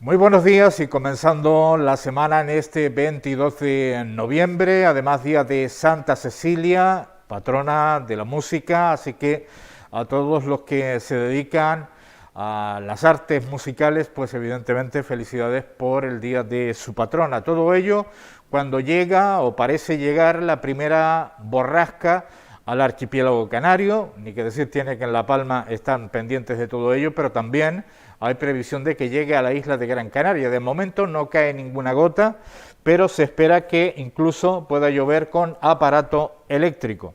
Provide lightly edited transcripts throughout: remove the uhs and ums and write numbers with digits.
Muy buenos días y comenzando la semana en este 22 de noviembre, además día de Santa Cecilia, patrona de la música, así que a todos los que se dedican a las artes musicales, pues evidentemente felicidades por el día de su patrona. Todo ello cuando llega o parece llegar la primera borrasca al archipiélago canario, ni que decir tiene que en La Palma están pendientes de todo ello, pero también hay previsión de que llegue a la isla de Gran Canaria. De momento no cae ninguna gota, pero se espera que incluso pueda llover con aparato eléctrico.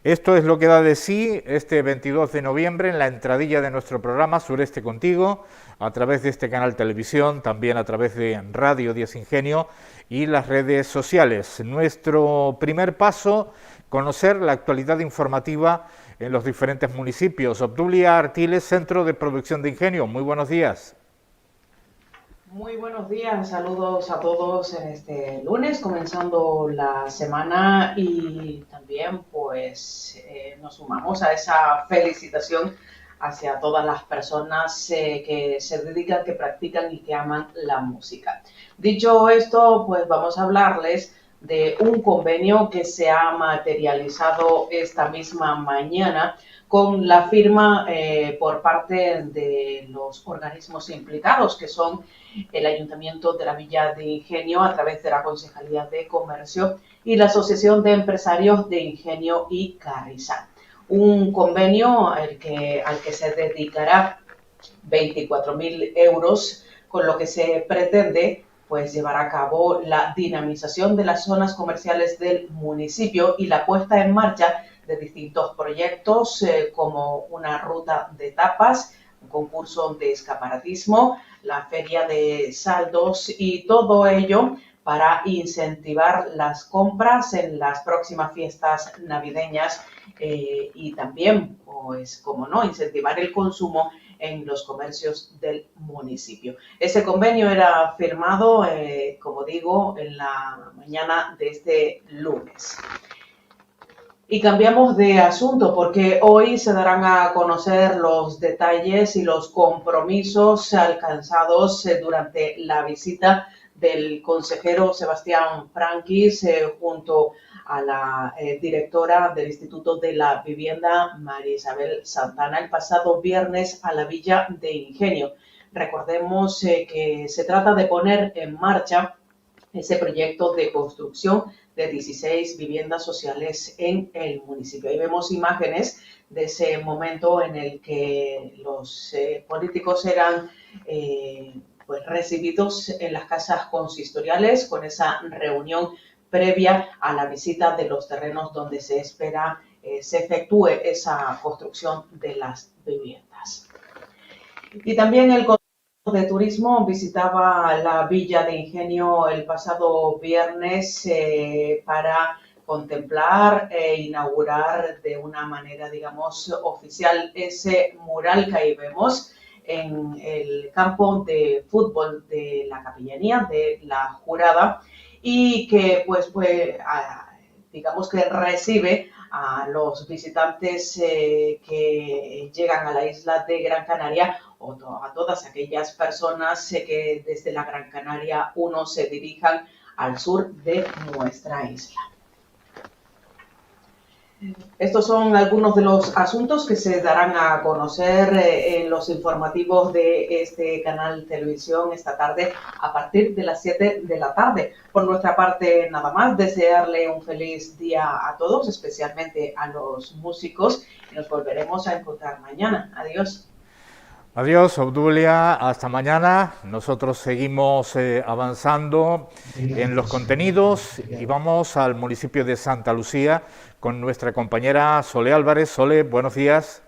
Esto es lo que da de sí este 22 de noviembre en la entradilla de nuestro programa Sureste Contigo, a través de este canal televisión, también a través de Radio 10 Ingenio y las redes sociales. Nuestro primer paso, conocer la actualidad informativa en los diferentes municipios. Obdulia Artiles, Centro de Producción de Ingenio. Muy buenos días. Muy buenos días, saludos a todos en este lunes, comenzando la semana y también nos sumamos a esa felicitación hacia todas las personas que se dedican, que practican y que aman la música. Dicho esto, pues vamos a hablarles de un convenio que se ha materializado esta misma mañana con la firma por parte de los organismos implicados, que son el Ayuntamiento de la Villa de Ingenio a través de la Concejalía de Comercio y la Asociación de Empresarios de Ingenio y Carrizal. Un convenio al que se dedicará 24.000 euros, con lo que se pretende pues llevar a cabo la dinamización de las zonas comerciales del municipio y la puesta en marcha de distintos proyectos como una ruta de tapas, un concurso de escaparatismo, la feria de saldos y todo ello para incentivar las compras en las próximas fiestas navideñas y también, pues, como no, incentivar el consumo en los comercios del municipio. Ese convenio era firmado, como digo, en la mañana de este lunes. Y cambiamos de asunto porque hoy se darán a conocer los detalles y los compromisos alcanzados durante la visita del consejero Sebastián Franquis junto a la directora del Instituto de la Vivienda, María Isabel Santana, el pasado viernes a la Villa de Ingenio. Recordemos que se trata de poner en marcha ese proyecto de construcción de 16 viviendas sociales en el municipio. Ahí vemos imágenes de ese momento en el que los políticos eran pues recibidos en las casas consistoriales con esa reunión previa a la visita de los terrenos donde se espera se efectúe esa construcción de las viviendas. Y también el de Turismo visitaba la Villa de Ingenio el pasado viernes para contemplar e inaugurar de una manera, digamos, oficial ese mural que ahí vemos en el campo de fútbol de la Capellanía de la Jurada y que, digamos que recibe a los visitantes que llegan a la isla de Gran Canaria o a todas aquellas personas que desde la Gran Canaria 1 se dirijan al sur de nuestra isla. Estos son algunos de los asuntos que se darán a conocer en los informativos de este canal televisión esta tarde a partir de las 7 de la tarde. Por nuestra parte, nada más, desearle un feliz día a todos, especialmente a los músicos, y nos volveremos a encontrar mañana. Adiós. Adiós, Obdulia, hasta mañana. Nosotros seguimos avanzando en los contenidos y vamos al municipio de Santa Lucía con nuestra compañera Sole Álvarez. Sole, buenos días.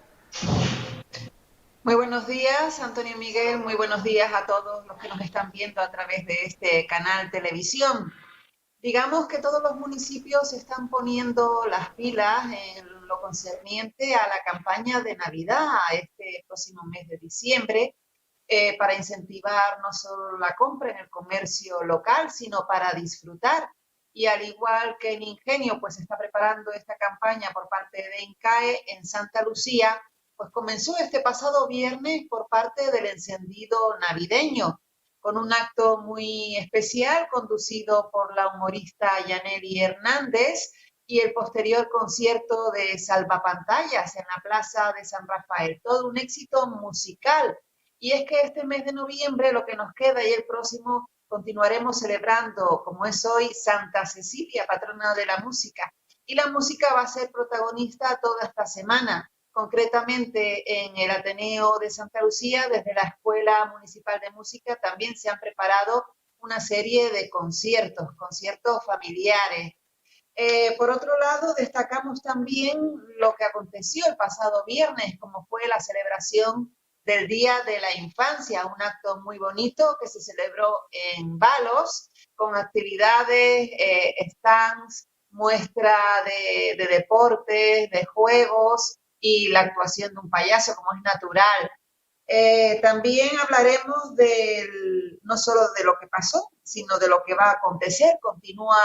Muy buenos días, Antonio Miguel. Muy buenos días a todos los que nos están viendo a través de este canal televisión. Digamos que todos los municipios están poniendo las pilas en lo concerniente a la campaña de Navidad este próximo mes de diciembre para incentivar no solo la compra en el comercio local, sino para disfrutar. Y al igual que en Ingenio, pues se está preparando esta campaña por parte de INCAE en Santa Lucía, pues comenzó este pasado viernes por parte del encendido navideño. con un acto muy especial conducido por la humorista Yaneli Hernández y el posterior concierto de Salvapantallas en la Plaza de San Rafael. Todo un éxito musical. Y es que este mes de noviembre, lo que nos queda y el próximo, continuaremos celebrando, como es hoy, Santa Cecilia, patrona de la música. Y la música va a ser protagonista toda esta semana. Concretamente en el Ateneo de Santa Lucía, desde la Escuela Municipal de Música, también se han preparado una serie de conciertos familiares. Por otro lado, destacamos también lo que aconteció el pasado viernes, como fue la celebración del Día de la Infancia, un acto muy bonito que se celebró en Balos, con actividades, stands, muestra de deportes, de juegos y la actuación de un payaso, como es natural. También hablaremos no solo de lo que pasó, sino de lo que va a acontecer. Continúa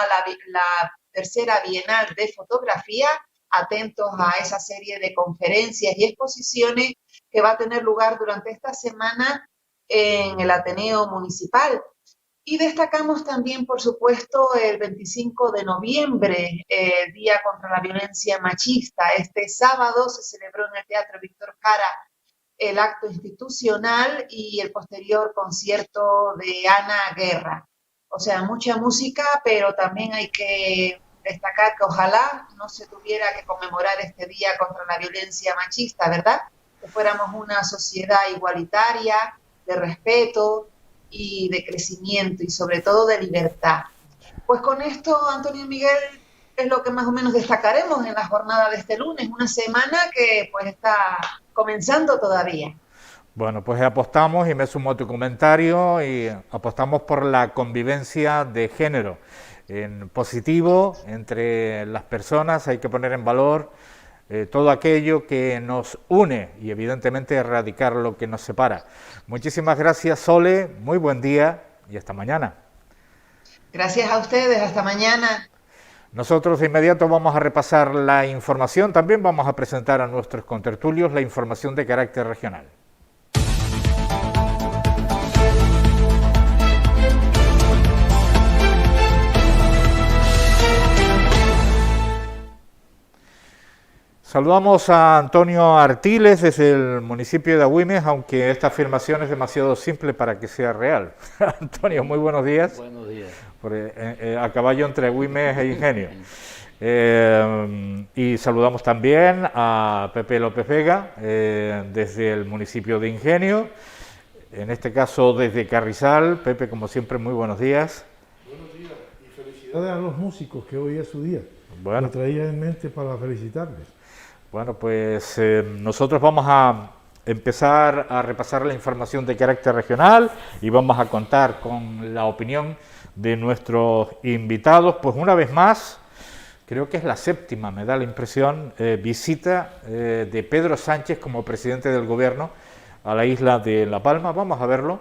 la tercera Bienal de Fotografía, atentos a esa serie de conferencias y exposiciones que va a tener lugar durante esta semana en el Ateneo Municipal. Y destacamos también, por supuesto, el 25 de noviembre, el Día contra la Violencia Machista. Este sábado se celebró en el Teatro Víctor Jara el acto institucional y el posterior concierto de Ana Guerra. O sea, mucha música, pero también hay que destacar que ojalá no se tuviera que conmemorar este Día contra la Violencia Machista, ¿verdad? Que fuéramos una sociedad igualitaria, de respeto y de crecimiento y sobre todo de libertad. Pues con esto, Antonio y Miguel, es lo que más o menos destacaremos en la jornada de este lunes, una semana que pues está comenzando todavía. Bueno, pues apostamos, y me sumo a tu comentario, y apostamos por la convivencia de género en positivo entre las personas. Hay que poner en valor todo aquello que nos une y evidentemente erradicar lo que nos separa. Muchísimas gracias, Sole, muy buen día y hasta mañana. Gracias a ustedes, hasta mañana. Nosotros de inmediato vamos a repasar la información, también vamos a presentar a nuestros contertulios la información de carácter regional. Saludamos a Antonio Artiles desde el municipio de Agüimes, aunque esta afirmación es demasiado simple para que sea real. Antonio, muy buenos días. Buenos días. A caballo entre Agüimes e Ingenio. Y saludamos también a Pepe López Vega desde el municipio de Ingenio, en este caso desde Carrizal. Pepe, como siempre, muy buenos días. Buenos días y felicidades a los músicos, que hoy es su día. Bueno. Lo traía en mente para felicitarles. Bueno, pues nosotros vamos a empezar a repasar la información de carácter regional y vamos a contar con la opinión de nuestros invitados. Pues una vez más, creo que es la séptima, me da la impresión, visita de Pedro Sánchez como presidente del gobierno a la isla de La Palma. Vamos a verlo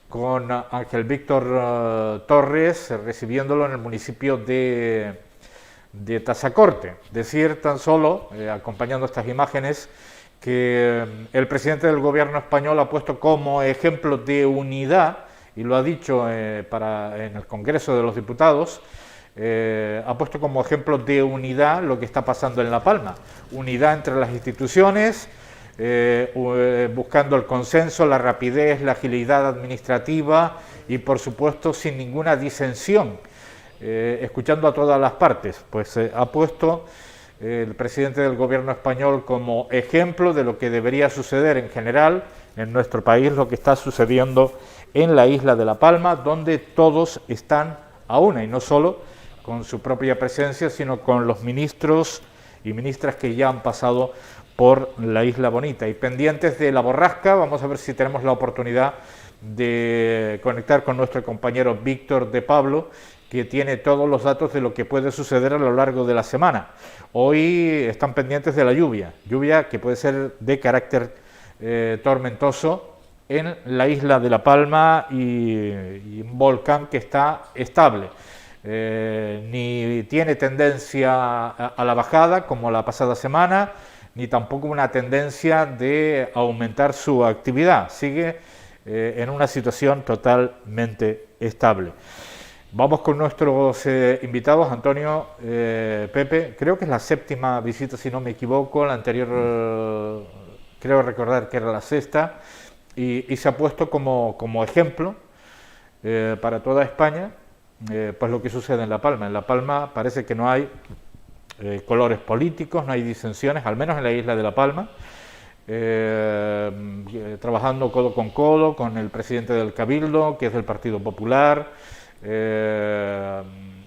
con Ángel Víctor Torres recibiéndolo en el municipio de Tazacorte. Decir tan solo, acompañando estas imágenes, que el presidente del gobierno español ha puesto como ejemplo de unidad, y lo ha dicho en el Congreso de los Diputados, ha puesto como ejemplo de unidad lo que está pasando en La Palma. Unidad entre las instituciones, buscando el consenso, la rapidez, la agilidad administrativa y, por supuesto, sin ninguna disensión. Escuchando a todas las partes, pues ha puesto el presidente del gobierno español como ejemplo de lo que debería suceder en general en nuestro país, lo que está sucediendo en la isla de La Palma, donde todos están a una, y no solo con su propia presencia, sino con los ministros y ministras que ya han pasado por la Isla Bonita. Y pendientes de la borrasca, vamos a ver si tenemos la oportunidad de conectar con nuestro compañero Víctor de Pablo, que tiene todos los datos de lo que puede suceder a lo largo de la semana. Hoy están pendientes de la lluvia que puede ser de carácter tormentoso en la isla de La Palma y un volcán que está estable. Ni tiene tendencia a la bajada como la pasada semana, ni tampoco una tendencia de aumentar su actividad. Sigue en una situación totalmente estable. Vamos con nuestros invitados. Antonio, Pepe, creo que es la 7ª visita, si no me equivoco, la anterior creo recordar que era la 6ª, y se ha puesto como ejemplo para toda España pues lo que sucede en La Palma. En La Palma parece que no hay colores políticos, no hay disensiones, al menos en la isla de La Palma, trabajando codo con el presidente del Cabildo, que es del Partido Popular.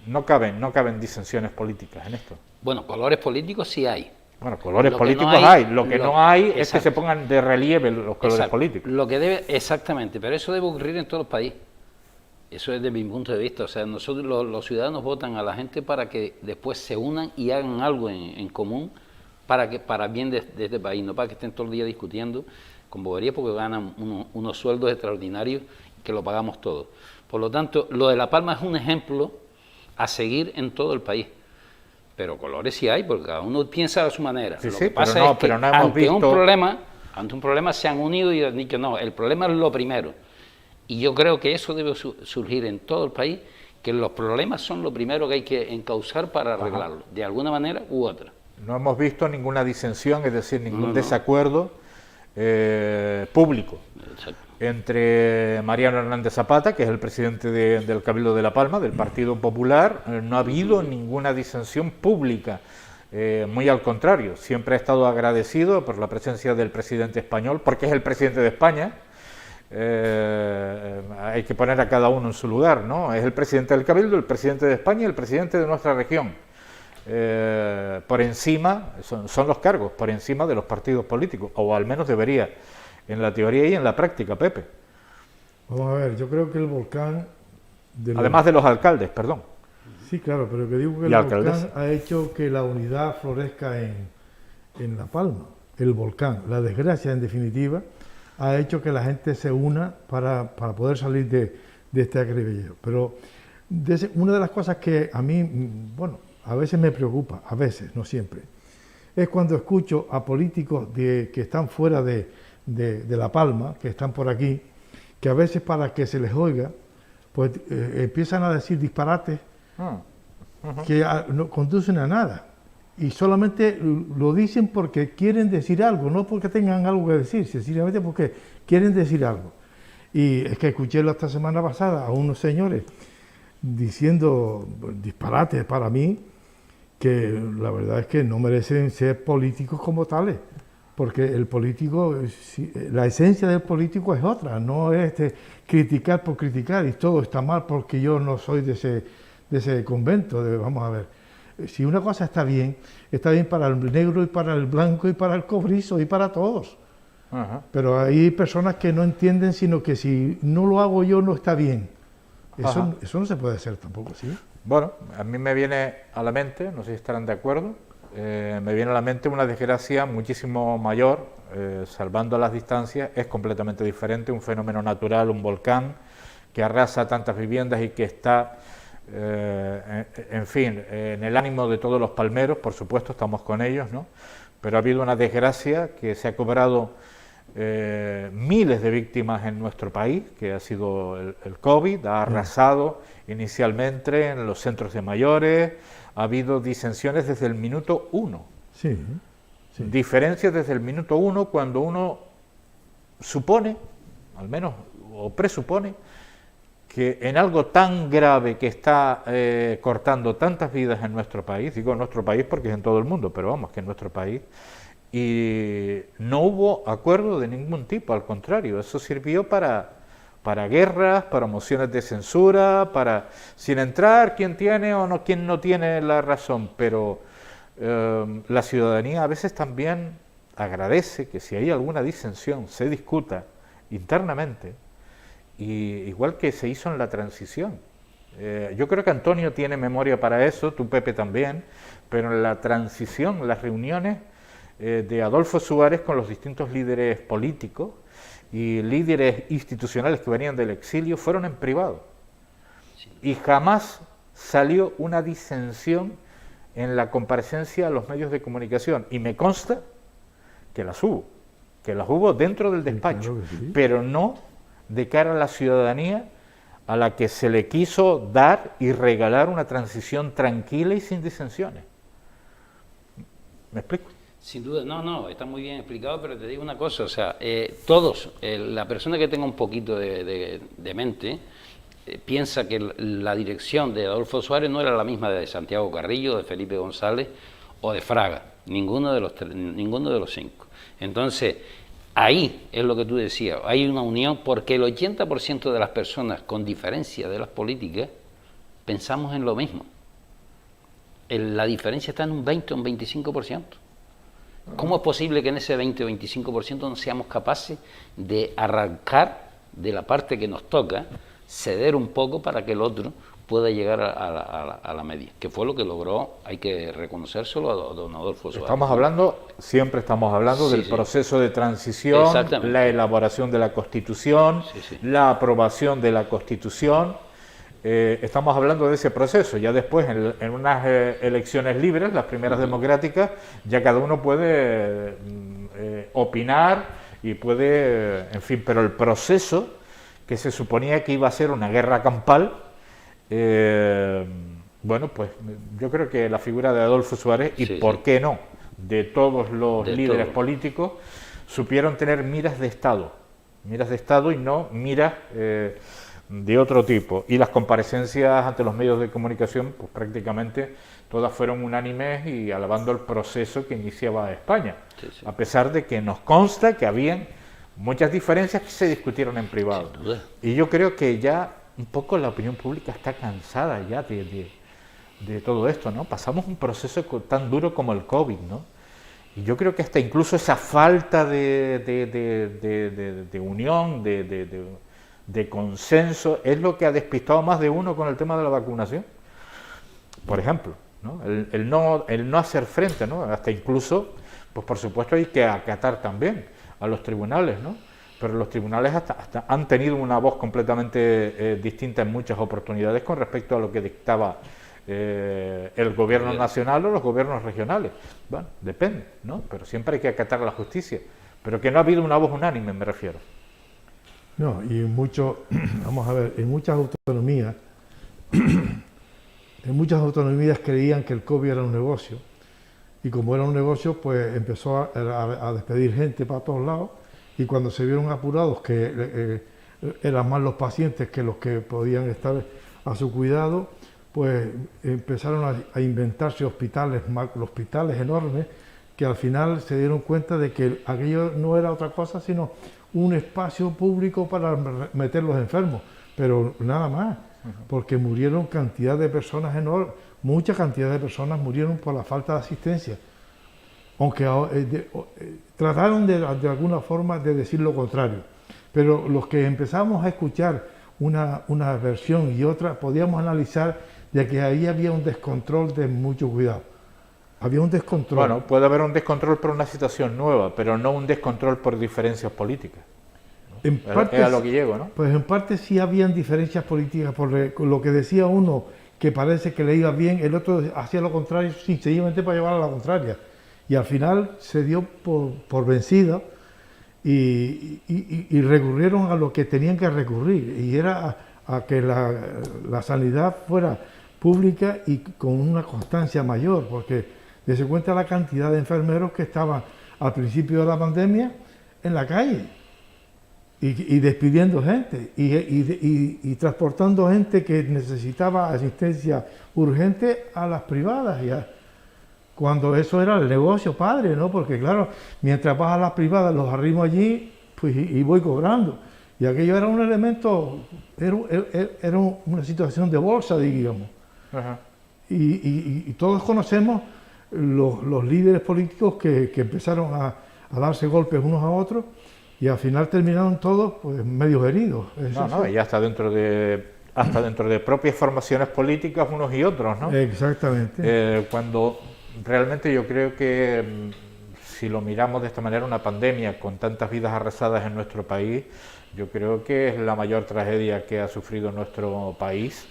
No caben disensiones políticas en esto. Bueno, colores políticos sí hay. Bueno, colores políticos hay. Lo que no hay es que se pongan de relieve los colores políticos. Lo que debe, exactamente, pero eso debe ocurrir en todo el país. Eso es desde mi punto de vista. O sea, nosotros los ciudadanos votan a la gente para que después se unan y hagan algo en común para bien de este país, no para que estén todo el día discutiendo con boberías, porque ganan unos sueldos extraordinarios que lo pagamos todos. Por lo tanto, lo de La Palma es un ejemplo a seguir en todo el país. Pero colores sí hay, porque cada uno piensa a su manera. Sí, lo que pasa es que ante un problema se han unido y han dicho, no, el problema es lo primero. Y yo creo que eso debe surgir en todo el país, que los problemas son lo primero que hay que encauzar para arreglarlo, de alguna manera u otra. No hemos visto ninguna disensión, es decir, ningún desacuerdo público. Exacto. Entre Mariano Hernández Zapata, que es el presidente del Cabildo de La Palma, del Partido Popular. No ha habido ninguna disensión pública, muy al contrario, siempre ha estado agradecido por la presencia del presidente español, porque es el presidente de España. Hay que poner a cada uno en su lugar, ¿no? Es el presidente del Cabildo, el presidente de España y el presidente de nuestra región. Por encima, son los cargos, por encima de los partidos políticos, o al menos debería, en la teoría y en la práctica, Pepe. Vamos a ver, yo creo que el volcán... Además de los alcaldes, perdón. Sí, claro, pero que digo que el volcán ha hecho que la unidad florezca en La Palma. El volcán, la desgracia en definitiva, ha hecho que la gente se una para poder salir de este acribillero. Pero una de las cosas que a mí, bueno, a veces me preocupa, a veces, no siempre, es cuando escucho a políticos que están fuera de La Palma, que están por aquí, que a veces para que se les oiga, pues empiezan a decir disparates que no conducen a nada. Y solamente lo dicen porque quieren decir algo, no porque tengan algo que decir, sencillamente porque quieren decir algo. Y es que escuché esta semana pasada a unos señores diciendo disparates para mí, que la verdad es que no merecen ser políticos como tales, porque el político, la esencia del político es otra, no es criticar por criticar y todo está mal porque yo no soy de ese convento. Vamos a ver, si una cosa está bien para el negro y para el blanco y para el cobrizo y para todos. Ajá. Pero hay personas que no entienden, sino que si no lo hago yo no está bien. Eso no se puede hacer tampoco, ¿sí? Bueno, a mí me viene a la mente, no sé si estarán de acuerdo, me viene a la mente una desgracia muchísimo mayor, salvando las distancias, es completamente diferente, un fenómeno natural, un volcán que arrasa tantas viviendas y que está, en fin, en el ánimo de todos los palmeros, por supuesto, estamos con ellos, ¿no? Pero ha habido una desgracia que se ha cobrado miles de víctimas en nuestro país, que ha sido el COVID, ha arrasado inicialmente en los centros de mayores, ha habido disensiones desde el minuto 1. Sí. Diferencias desde el minuto 1 cuando uno supone, al menos, o presupone, que en algo tan grave que está cortando tantas vidas en nuestro país, digo en nuestro país porque es en todo el mundo, pero vamos, que en nuestro país, y no hubo acuerdo de ningún tipo, al contrario, eso sirvió para guerras, para mociones de censura, para, sin entrar quién tiene o no, quién no tiene la razón, pero la ciudadanía a veces también agradece que si hay alguna disensión se discuta internamente, y igual que se hizo en la transición. Yo creo que Antonio tiene memoria para eso, tú Pepe también, pero en la transición, las reuniones de Adolfo Suárez con los distintos líderes políticos y líderes institucionales que venían del exilio fueron en privado. Y jamás salió una disensión en la comparecencia a los medios de comunicación. Y me consta que las hubo dentro del despacho, pero no de cara a la ciudadanía a la que se le quiso dar y regalar una transición tranquila y sin disensiones. ¿Me explico? Sin duda, no, está muy bien explicado, pero te digo una cosa, o sea, todos, la persona que tenga un poquito de mente, piensa que la dirección de Adolfo Suárez no era la misma de Santiago Carrillo, de Felipe González o de Fraga, ninguno de los cinco. Entonces, ahí es lo que tú decías, hay una unión porque el 80% de las personas, con diferencia de las políticas, pensamos en lo mismo. La diferencia está en un 20 o un 25%. ¿Cómo es posible que en ese 20 o 25% no seamos capaces de arrancar de la parte que nos toca, ceder un poco para que el otro pueda llegar a la media? Que fue lo que logró, hay que reconocérselo a don Adolfo Suárez. Siempre estamos hablando del proceso de transición, la elaboración de la Constitución, la aprobación de la Constitución. Estamos hablando de ese proceso. Ya después, en unas elecciones libres, las primeras democráticas, ya cada uno puede opinar y puede, en fin, pero el proceso que se suponía que iba a ser una guerra campal, bueno, pues yo creo que la figura de Adolfo Suárez, y por qué no, de todos los líderes políticos, supieron tener miras de Estado y no miras de otro tipo. Y las comparecencias ante los medios de comunicación, pues prácticamente todas fueron unánimes y alabando el proceso que iniciaba España, a pesar de que nos consta que habían muchas diferencias que se discutieron en privado. Y yo creo que ya un poco la opinión pública está cansada ya de todo esto, ¿no? Pasamos un proceso tan duro como el COVID, ¿no? Y yo creo que hasta incluso esa falta de unión, de consenso, es lo que ha despistado más de uno con el tema de la vacunación. Por ejemplo, ¿no? El no hacer frente, ¿no? Hasta incluso, pues por supuesto hay que acatar también a los tribunales, ¿no? Pero los tribunales hasta han tenido una voz completamente distinta en muchas oportunidades con respecto a lo que dictaba el gobierno nacional o los gobiernos regionales. Bueno, depende, ¿no? Pero siempre hay que acatar a la justicia. Pero que no ha habido una voz unánime, me refiero. No, y vamos a ver, en muchas autonomías creían que el COVID era un negocio, y como era un negocio, pues empezó a despedir gente para todos lados, y cuando se vieron apurados que eran más los pacientes que los que podían estar a su cuidado, pues empezaron a inventarse hospitales enormes, que al final se dieron cuenta de que aquello no era otra cosa sino un espacio público para meter los enfermos, pero nada más, porque murieron cantidad de personas enormes, mucha cantidad de personas murieron por la falta de asistencia, aunque trataron de alguna forma de decir lo contrario, pero los que empezamos a escuchar una versión y otra, podíamos analizar de que ahí había un descontrol de mucho cuidado. Había un descontrol. Bueno, puede haber un descontrol por una situación nueva, pero no un descontrol por diferencias políticas. En parte, es a lo que llego, ¿no? Pues en parte sí habían diferencias políticas, por lo que decía uno que parece que le iba bien, el otro hacía lo contrario, sencillamente para llevar a la contraria. Y al final se dio por vencida y recurrieron a lo que tenían que recurrir, y era a que la sanidad fuera pública y con una constancia mayor, porque dése cuenta la cantidad de enfermeros que estaban al principio de la pandemia en la calle y despidiendo gente y transportando gente que necesitaba asistencia urgente a las privadas, cuando eso era el negocio padre, ¿no? Porque claro, mientras vas a las privadas los arrimo allí, pues y voy cobrando, y aquello era un elemento, era una situación de bolsa, digamos. Ajá. Y todos conocemos los líderes políticos que empezaron a darse golpes unos a otros, y al final terminaron todos pues medio heridos. Y hasta dentro de propias formaciones políticas unos y otros, ¿no? Exactamente. Cuando realmente yo creo que si lo miramos de esta manera, una pandemia con tantas vidas arrasadas en nuestro país, yo creo que es la mayor tragedia que ha sufrido nuestro país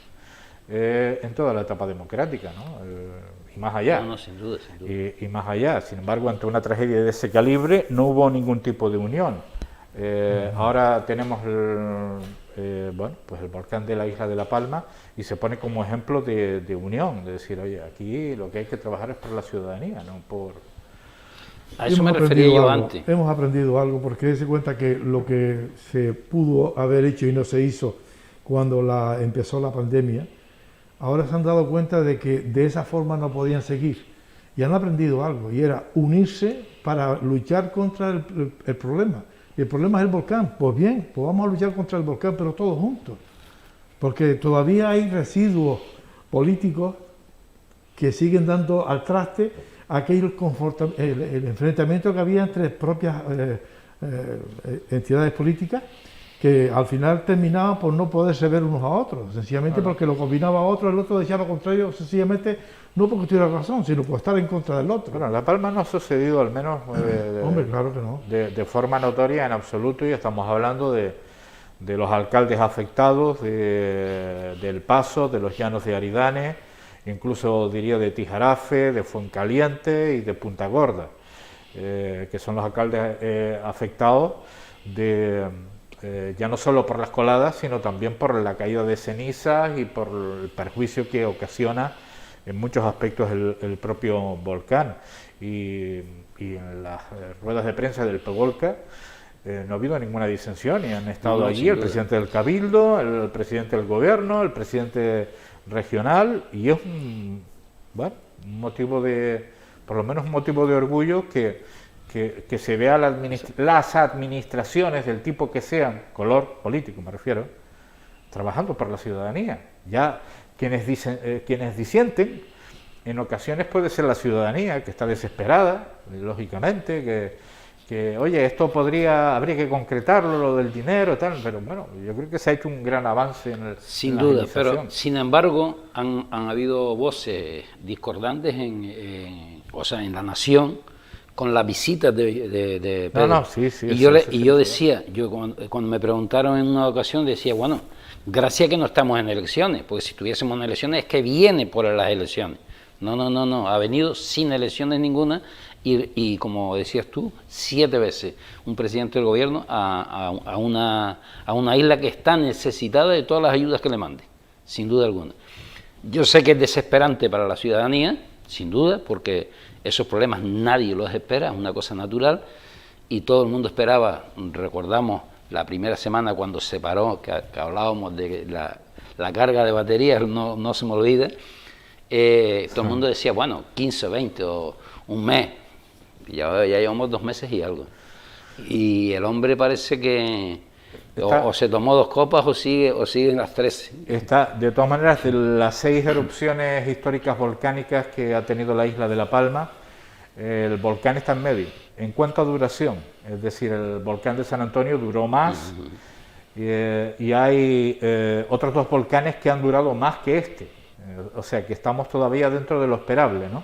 en toda la etapa democrática, ¿no? Y más allá. No, sin duda. Y más allá. Sin embargo, ante una tragedia de ese calibre no hubo ningún tipo de unión. Ahora tenemos bueno, pues el volcán de la isla de La Palma y se pone como ejemplo de unión, de decir, oye, aquí lo que hay que trabajar es por la ciudadanía, no por... A eso me refería yo antes. Hemos aprendido algo porque se cuenta que lo que se pudo haber hecho y no se hizo cuando empezó la pandemia, ahora se han dado cuenta de que de esa forma no podían seguir y han aprendido algo y era unirse para luchar contra el problema. Y el problema es el volcán. Pues bien, pues vamos a luchar contra el volcán, pero todos juntos. Porque todavía hay residuos políticos que siguen dando al traste el enfrentamiento que había entre propias entidades políticas que al final terminaban por no poderse ver unos a otros, sencillamente porque lo combinaba a otro, el otro decía lo contrario, sencillamente no porque tuviera razón, sino por estar en contra del otro. Bueno, en La Palma no ha sucedido, al menos hombre, claro que no. De forma notoria en absoluto, y estamos hablando de los alcaldes afectados, del Paso, de los Llanos de Aridane, incluso diría de Tijarafe, de Fuencaliente y de Punta Gorda, que son los alcaldes afectados ya no solo por las coladas, sino también por la caída de cenizas y por el perjuicio que ocasiona en muchos aspectos el propio volcán. Y en las ruedas de prensa del PEVOLCA no ha habido ninguna disensión y han estado allí el presidente del Cabildo, el presidente del Gobierno, el presidente regional, y es un motivo por lo menos un motivo de orgullo que se vea las administraciones del tipo que sean, color político me refiero, trabajando por la ciudadanía. Ya quienes disienten, en ocasiones puede ser la ciudadanía, que está desesperada, lógicamente, que oye, esto habría que concretarlo, lo del dinero y tal, pero bueno, yo creo que se ha hecho un gran avance sin duda, pero sin embargo han habido voces discordantes en la nación con la visita de Pedro. Sí, y yo decía, cuando me preguntaron en una ocasión, decía, bueno, gracias que no estamos en elecciones, porque si estuviésemos en elecciones es que viene por las elecciones. No, ha venido sin elecciones ninguna y como decías tú, 7 veces un presidente del gobierno a una isla que está necesitada de todas las ayudas que le mande, sin duda alguna. Yo sé que es desesperante para la ciudadanía, sin duda, porque esos problemas nadie los espera, es una cosa natural, y todo el mundo esperaba, recordamos la primera semana cuando se paró, que hablábamos de la carga de baterías, no se me olvida, todo el mundo decía, bueno, 15 o 20 o un mes, ya llevamos 2 meses y algo. Y el hombre parece que o se tomó 2 copas o siguen las 13. De todas maneras, de las 6 erupciones históricas volcánicas que ha tenido la isla de La Palma, el volcán está en medio. En cuanto a duración, es decir, el volcán de San Antonio duró más, y hay otros 2 volcanes que han durado más que este. O sea que estamos todavía dentro de lo esperable, ¿no?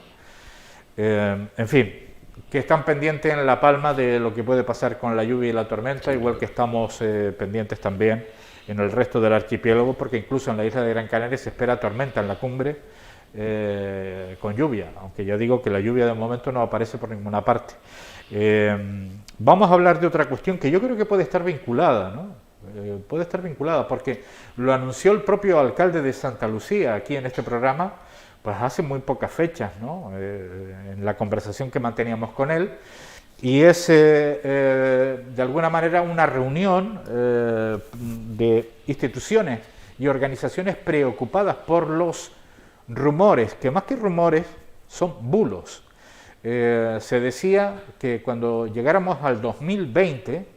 En fin, que están pendientes en La Palma de lo que puede pasar con la lluvia y la tormenta, igual que estamos pendientes también en el resto del archipiélago, porque incluso en la isla de Gran Canaria se espera tormenta en la cumbre con lluvia, aunque ya digo que la lluvia de momento no aparece por ninguna parte. Vamos a hablar de otra cuestión que yo creo que puede estar vinculada, ¿no? Puede estar vinculada porque lo anunció el propio alcalde de Santa Lucía aquí en este programa, pues hace muy pocas fechas, ¿no? En la conversación que manteníamos con él, y es de alguna manera una reunión de instituciones y organizaciones preocupadas por los rumores, que más que rumores son bulos. Se decía que cuando llegáramos al 2020,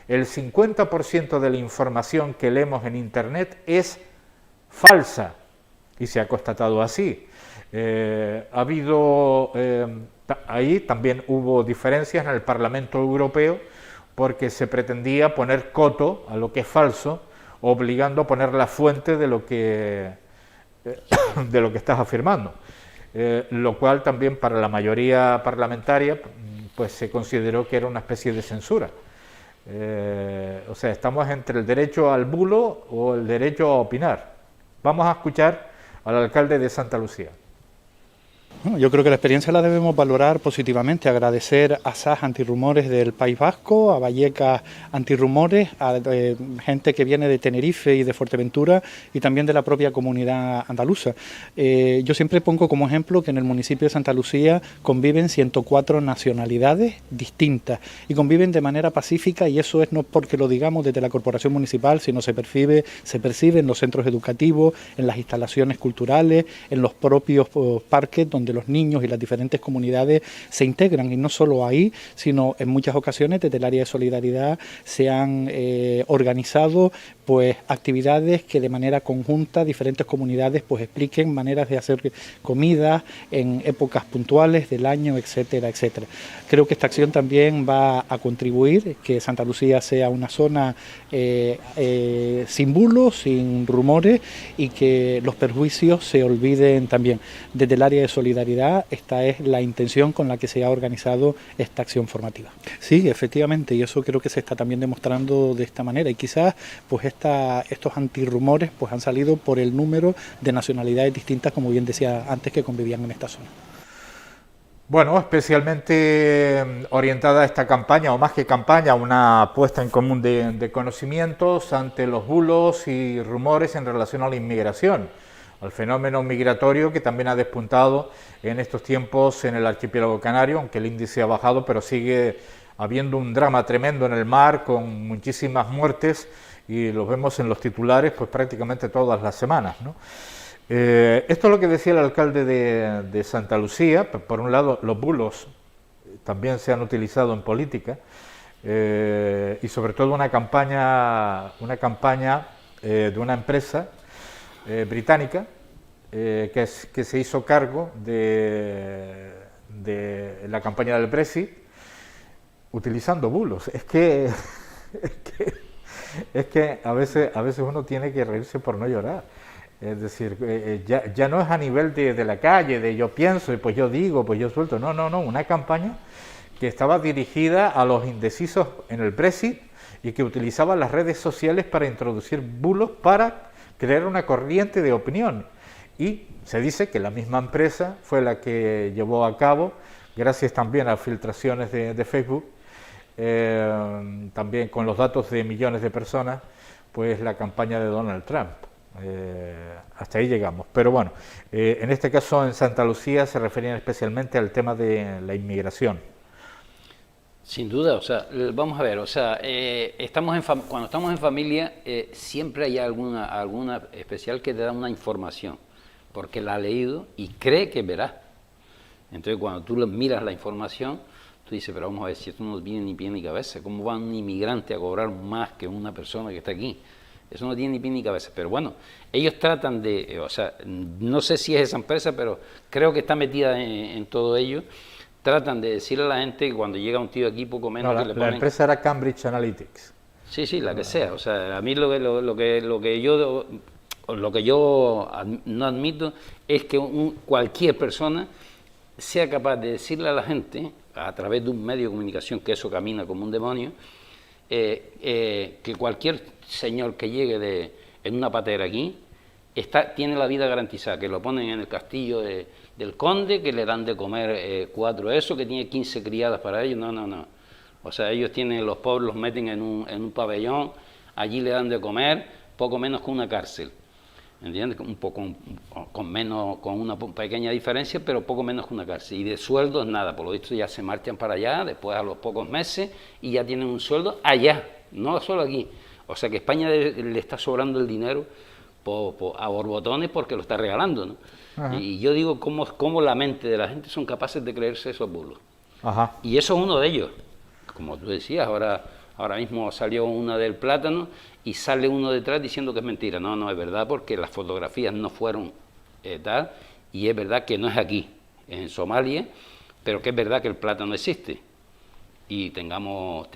el 50% de la información que leemos en Internet es falsa, y se ha constatado así. Ha habido, ahí también hubo diferencias en el Parlamento Europeo, porque se pretendía poner coto a lo que es falso, obligando a poner la fuente de lo que estás afirmando. Lo cual también para la mayoría parlamentaria pues se consideró que era una especie de censura. O sea, estamos entre el derecho al bulo o el derecho a opinar. Vamos a escuchar al alcalde de Santa Lucía. Bueno, yo creo que la experiencia la debemos valorar positivamente, agradecer a SAS Antirrumores del País Vasco, a Vallecas Antirrumores, a gente que viene de Tenerife y de Fuerteventura y también de la propia comunidad andaluza. Yo siempre pongo como ejemplo que en el municipio de Santa Lucía conviven 104 nacionalidades distintas y conviven de manera pacífica, y eso es no porque lo digamos desde la corporación municipal, sino se percibe en los centros educativos, en las instalaciones culturales, en los propios parques donde los niños y las diferentes comunidades se integran, y no solo ahí, sino en muchas ocasiones desde el área de solidaridad se han organizado pues actividades que de manera conjunta diferentes comunidades pues expliquen maneras de hacer comidas en épocas puntuales del año, etcétera, etcétera. Creo que esta acción también va a contribuir que Santa Lucía sea una zona sin bulos, sin rumores, y que los perjuicios se olviden también. Desde el área de solidaridad, esta es la intención con la que se ha organizado esta acción formativa. Sí, efectivamente, y eso creo que se está también demostrando de esta manera, y quizás pues estos antirrumores pues han salido por el número de nacionalidades distintas, como bien decía antes, que convivían en esta zona. Bueno, especialmente orientada a esta campaña, o más que campaña, una puesta en común de conocimientos ante los bulos y rumores en relación a la inmigración, al fenómeno migratorio que también ha despuntado en estos tiempos en el archipiélago canario, aunque el índice ha bajado, pero sigue habiendo un drama tremendo en el mar con muchísimas muertes, y los vemos en los titulares pues prácticamente todas las semanas, ¿no? Esto es lo que decía el alcalde de Santa Lucía. Por un lado, los bulos también se han utilizado en política, y sobre todo una campaña de una empresa británica que se hizo cargo de la campaña del Brexit utilizando bulos. Es que a veces uno tiene que reírse por no llorar. Es decir, ya no es a nivel de la calle, de yo pienso y pues yo digo, pues yo suelto. No, una campaña que estaba dirigida a los indecisos en el Brexit y que utilizaba las redes sociales para introducir bulos para crear una corriente de opinión. Y se dice que la misma empresa fue la que llevó a cabo, gracias también a filtraciones de Facebook, también con los datos de millones de personas, pues la campaña de Donald Trump. Hasta ahí llegamos, pero bueno, en este caso en Santa Lucía se referían especialmente al tema de la inmigración. Sin duda, o sea, vamos a ver, o sea, cuando estamos en familia siempre hay alguna especial que te da una información, porque la ha leído y cree que verá. Entonces cuando tú miras la información, tú dices, pero vamos a ver, si esto no tiene ni pie ni cabeza, ¿cómo va un inmigrante a cobrar más que una persona que está aquí? Eso no tiene ni pie ni cabeza, pero bueno, ellos tratan de, o sea, no sé si es esa empresa, pero creo que está metida en todo ello. Tratan de decirle a la gente que cuando llega un tío aquí, poco menos no, que le ponen... La empresa era Cambridge Analytics. Sí, la que sea. O sea, a mí lo que yo no admito es que cualquier persona sea capaz de decirle a la gente, a través de un medio de comunicación, que eso camina como un demonio, que cualquier señor que llegue en una patera aquí tiene la vida garantizada, que lo ponen en el castillo del conde, que le dan de comer 4 eso, que tiene 15 criadas para ellos. No. O sea, ellos los pobres los meten en un pabellón, allí le dan de comer, poco menos que una cárcel. ¿Entiendes? Un poco con una pequeña diferencia, pero poco menos que una cárcel. Y de sueldos nada, por lo visto ya se marchan para allá, después a los pocos meses, y ya tienen un sueldo allá, no solo aquí. O sea que España le está sobrando el dinero a borbotones porque lo está regalando, ¿no? Ajá. Y yo digo cómo la mente de la gente son capaces de creerse esos bulos. Ajá. Y eso es uno de ellos. Como tú decías, ahora mismo salió una del plátano y sale uno detrás diciendo que es mentira. No es verdad, porque las fotografías no fueron tal, y es verdad que no es aquí, es en Somalia, pero que es verdad que el plátano existe. Y tengamos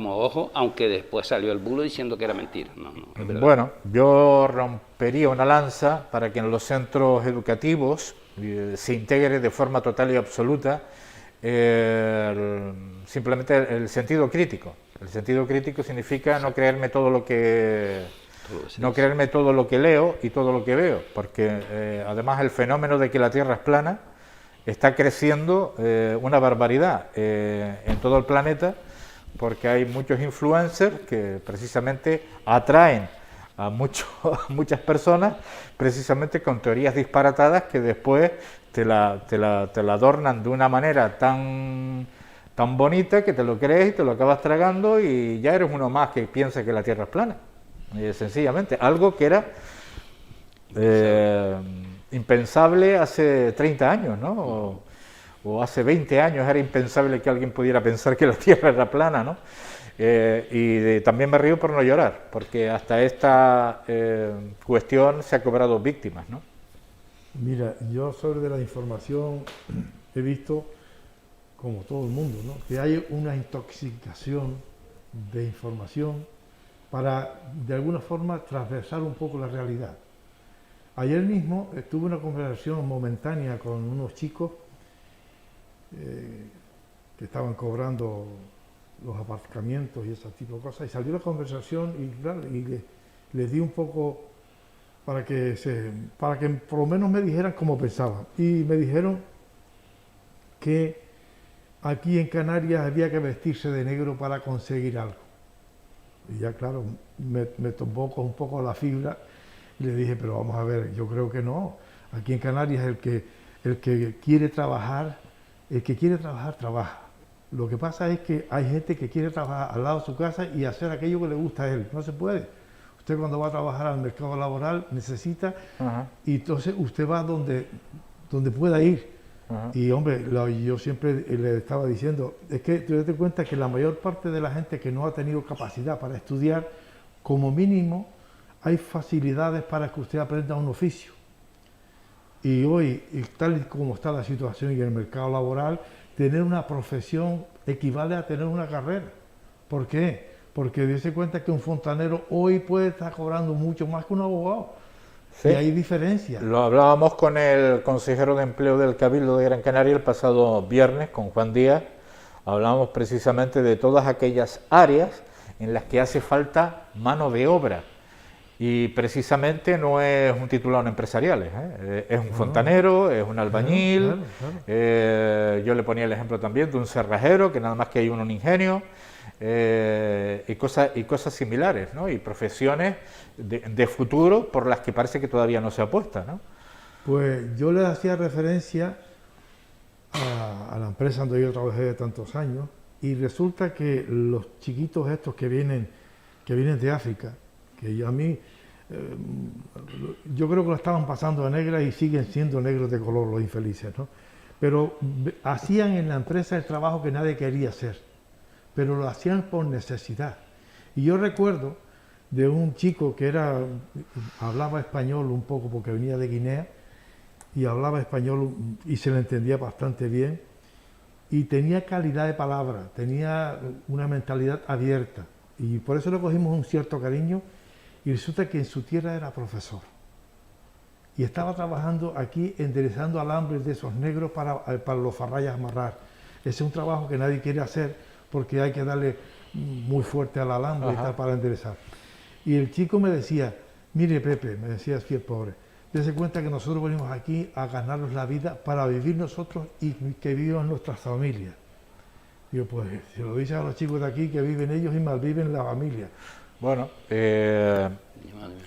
ojo, aunque después salió el bulo diciendo que era mentira. No, es verdad. Bueno, yo rompería una lanza para que en los centros educativos se integre de forma total y absoluta simplemente el sentido crítico. El sentido crítico significa no creerme todo lo que leo y todo lo que veo, porque además el fenómeno de que la Tierra es plana está creciendo una barbaridad en todo el planeta, porque hay muchos influencers que precisamente atraen a muchas personas precisamente con teorías disparatadas que después te la adornan de una manera tan bonita que te lo crees y te lo acabas tragando y ya eres uno más que piensa que la Tierra es plana. Sencillamente, algo que era impensable hace 30 años, ¿no? O hace 20 años era impensable que alguien pudiera pensar que la Tierra era plana, ¿no? También me río por no llorar, porque hasta esta cuestión se ha cobrado víctimas, ¿no? Mira, yo sobre la información he visto, como todo el mundo, ¿no?, que hay una intoxicación de información para, de alguna forma, transversar un poco la realidad. Ayer mismo tuve una conversación momentánea con unos chicos que estaban cobrando los aparcamientos y ese tipo de cosas, y salió la conversación y, claro, les di un poco para que por lo menos me dijeran cómo pensaban, y me dijeron que aquí en Canarias había que vestirse de negro para conseguir algo. Y ya, claro, me tomó un poco la fibra y le dije, pero vamos a ver, yo creo que no. Aquí en Canarias el que quiere trabajar, trabaja. Lo que pasa es que hay gente que quiere trabajar al lado de su casa y hacer aquello que le gusta a él. No se puede. Usted cuando va a trabajar al mercado laboral necesita, y entonces usted va donde pueda ir. Y hombre, yo siempre le estaba diciendo, es que tú te das cuenta que la mayor parte de la gente que no ha tenido capacidad para estudiar, como mínimo, hay facilidades para que usted aprenda un oficio. Y hoy, tal y como está la situación en el mercado laboral, tener una profesión equivale a tener una carrera. ¿Por qué? Porque dése cuenta que un fontanero hoy puede estar cobrando mucho más que un abogado. Sí. Y hay diferencias. Lo hablábamos con el consejero de empleo del Cabildo de Gran Canaria el pasado viernes, con Juan Díaz. Hablábamos precisamente de todas aquellas áreas en las que hace falta mano de obra. Y precisamente no es un titulado en empresariales, es un fontanero, es un albañil, claro. Yo le ponía el ejemplo también de un cerrajero, que nada más que hay un ingenio, y cosas similares, ¿no? Y profesiones de futuro por las que parece que todavía no se apuesta, ¿no? Pues yo le hacía referencia a la empresa donde yo trabajé de tantos años, y resulta que los chiquitos estos que vienen de África, que a mí, yo creo que lo estaban pasando a negra y siguen siendo negros de color los infelices, ¿no? Pero hacían en la empresa el trabajo que nadie quería hacer, pero lo hacían por necesidad. Y yo recuerdo de un chico que hablaba español un poco porque venía de Guinea, y hablaba español y se le entendía bastante bien, y tenía calidad de palabra, tenía una mentalidad abierta, y por eso le cogimos un cierto cariño. Y resulta que en su tierra era profesor y estaba trabajando aquí enderezando alambres de esos negros para los farrayas amarrar. Ese es un trabajo que nadie quiere hacer porque hay que darle muy fuerte al alambre y tal para enderezar. Y el chico me decía, mire Pepe, me decía así el pobre, dése cuenta que nosotros venimos aquí a ganarnos la vida para vivir nosotros y que vivan nuestras familias. Digo, pues se lo dicen a los chicos de aquí que viven ellos y malviven la familia. Bueno,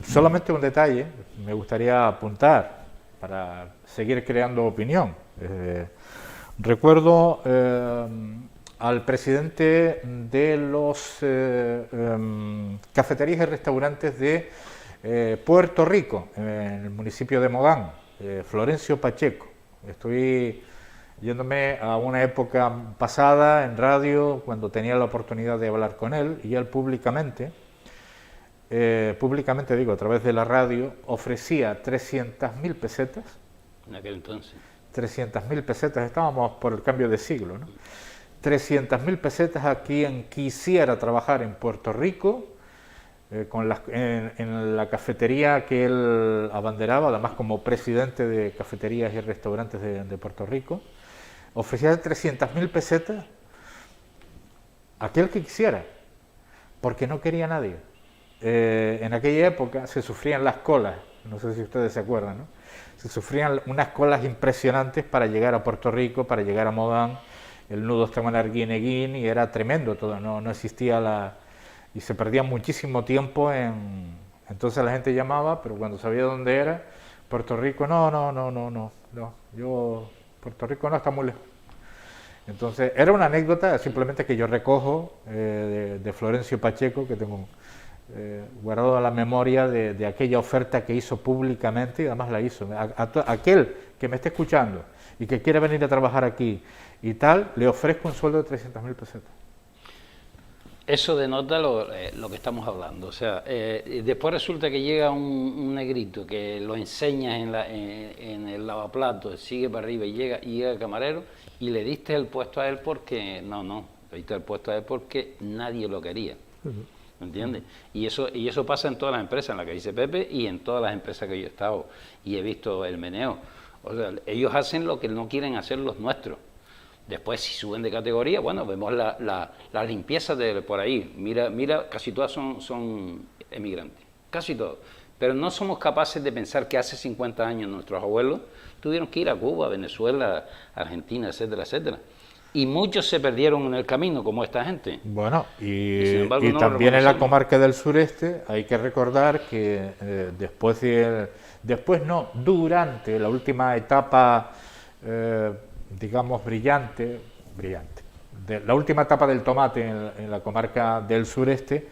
solamente un detalle me gustaría apuntar para seguir creando opinión. Recuerdo al presidente de los cafeterías y restaurantes de Puerto Rico, en el municipio de Mogán, Florencio Pacheco. Estoy yéndome a una época pasada en radio, cuando tenía la oportunidad de hablar con él, y él públicamente digo, a través de la radio, ofrecía 300.000 pesetas. En aquel entonces. 300.000 pesetas, estábamos por el cambio de siglo, ¿no? 300.000 pesetas a quien quisiera trabajar en Puerto Rico, en la cafetería que él abanderaba, además como presidente de cafeterías y restaurantes de Puerto Rico. Ofrecía 300.000 pesetas a aquel que quisiera, porque no quería nadie. En aquella época se sufrían las colas no sé si ustedes se acuerdan, ¿no? Se sufrían unas colas impresionantes para llegar a Puerto Rico, para llegar a Modán, el nudo estaba en Arguineguín y era tremendo todo, no existía la... y se perdía muchísimo tiempo en... Entonces la gente llamaba, pero cuando sabía dónde era, Puerto Rico, no, yo, Puerto Rico no, está muy lejos. Entonces, era una anécdota simplemente que yo recojo de Florencio Pacheco, que tengo guardado en la memoria de aquella oferta que hizo públicamente, y además la hizo. Aquel que me esté escuchando y que quiera venir a trabajar aquí y tal, le ofrezco un sueldo de 300.000 pesetas. Eso denota lo que estamos hablando. O sea, después resulta que llega un negrito que lo enseñas en el lavaplatos, sigue para arriba y llega camarero, y le diste el puesto a él porque... No, le diste el puesto a él porque nadie lo quería. ¿Me entiendes? Y eso pasa en todas las empresas, en la que dice Pepe, y en todas las empresas que yo he estado y he visto el meneo. O sea, ellos hacen lo que no quieren hacer los nuestros. Después, si suben de categoría, bueno, vemos la limpieza de por ahí. Mira, casi todas son emigrantes, casi todos. Pero no somos capaces de pensar que hace 50 años nuestros abuelos tuvieron que ir a Cuba, Venezuela, Argentina, etcétera, etcétera. Y muchos se perdieron en el camino, como esta gente. Bueno, y también en la comarca del sureste hay que recordar que durante la última etapa, digamos, brillante, la última etapa del tomate en la comarca del sureste,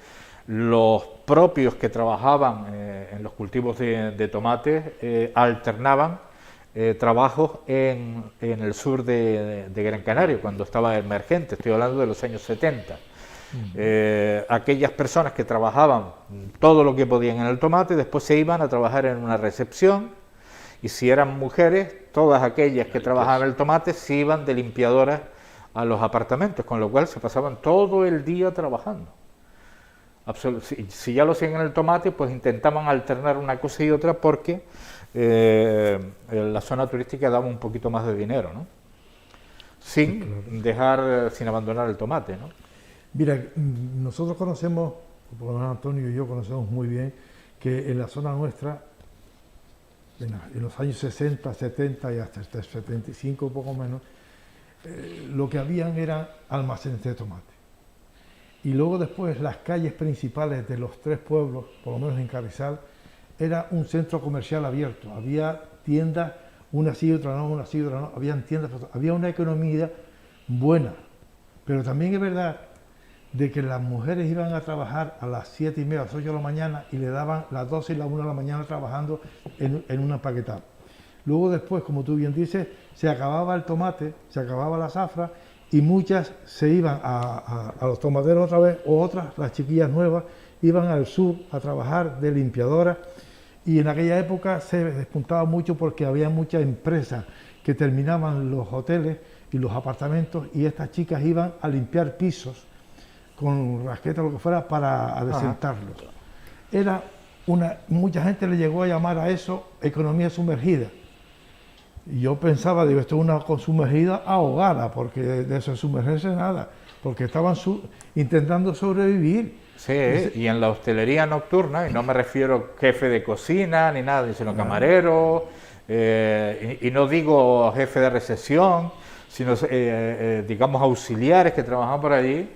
los propios que trabajaban en los cultivos de tomate alternaban trabajos en el sur de Gran Canaria, cuando estaba emergente, estoy hablando de los años 70. Aquellas personas que trabajaban todo lo que podían en el tomate, después se iban a trabajar en una recepción, y si eran mujeres, todas aquellas que trabajaban el tomate se iban de limpiadoras a los apartamentos, con lo cual se pasaban todo el día trabajando. Si ya lo hacían en el tomate, pues intentaban alternar una cosa y otra porque la zona turística daba un poquito más de dinero, ¿no? Sin abandonar el tomate, ¿no? Mira, nosotros conocemos, por lo menos Antonio y yo conocemos muy bien, que en la zona nuestra, en los años 60, 70 y hasta 75, un poco menos, lo que habían eran almacenes de tomate. Y luego después las calles principales de los tres pueblos, por lo menos en Carrizal, era un centro comercial abierto. Había tiendas, una sí, otra no, una sí, otra no. Habían tiendas, había una economía buena. Pero también es verdad de que las mujeres iban a trabajar a las 7:30, a las 8 de la mañana y le daban las 12 y las 1 de la mañana trabajando en un empaquetado. Luego después, como tú bien dices, se acababa el tomate, se acababa la zafra y muchas se iban a los tomateros otra vez, o otras, las chiquillas nuevas, iban al sur a trabajar de limpiadoras, y en aquella época se despuntaba mucho porque había muchas empresas que terminaban los hoteles y los apartamentos, y estas chicas iban a limpiar pisos con rasqueta o lo que fuera para desentarlos. Era mucha gente le llegó a llamar a eso economía sumergida. Y yo pensaba, digo, esto es una sumergida ahogada, porque de eso sumergerse nada, porque estaban intentando sobrevivir. Sí, y en la hostelería nocturna, y no me refiero jefe de cocina ni nada, sino camarero, y no digo jefe de recepción, sino digamos auxiliares que trabajaban por allí.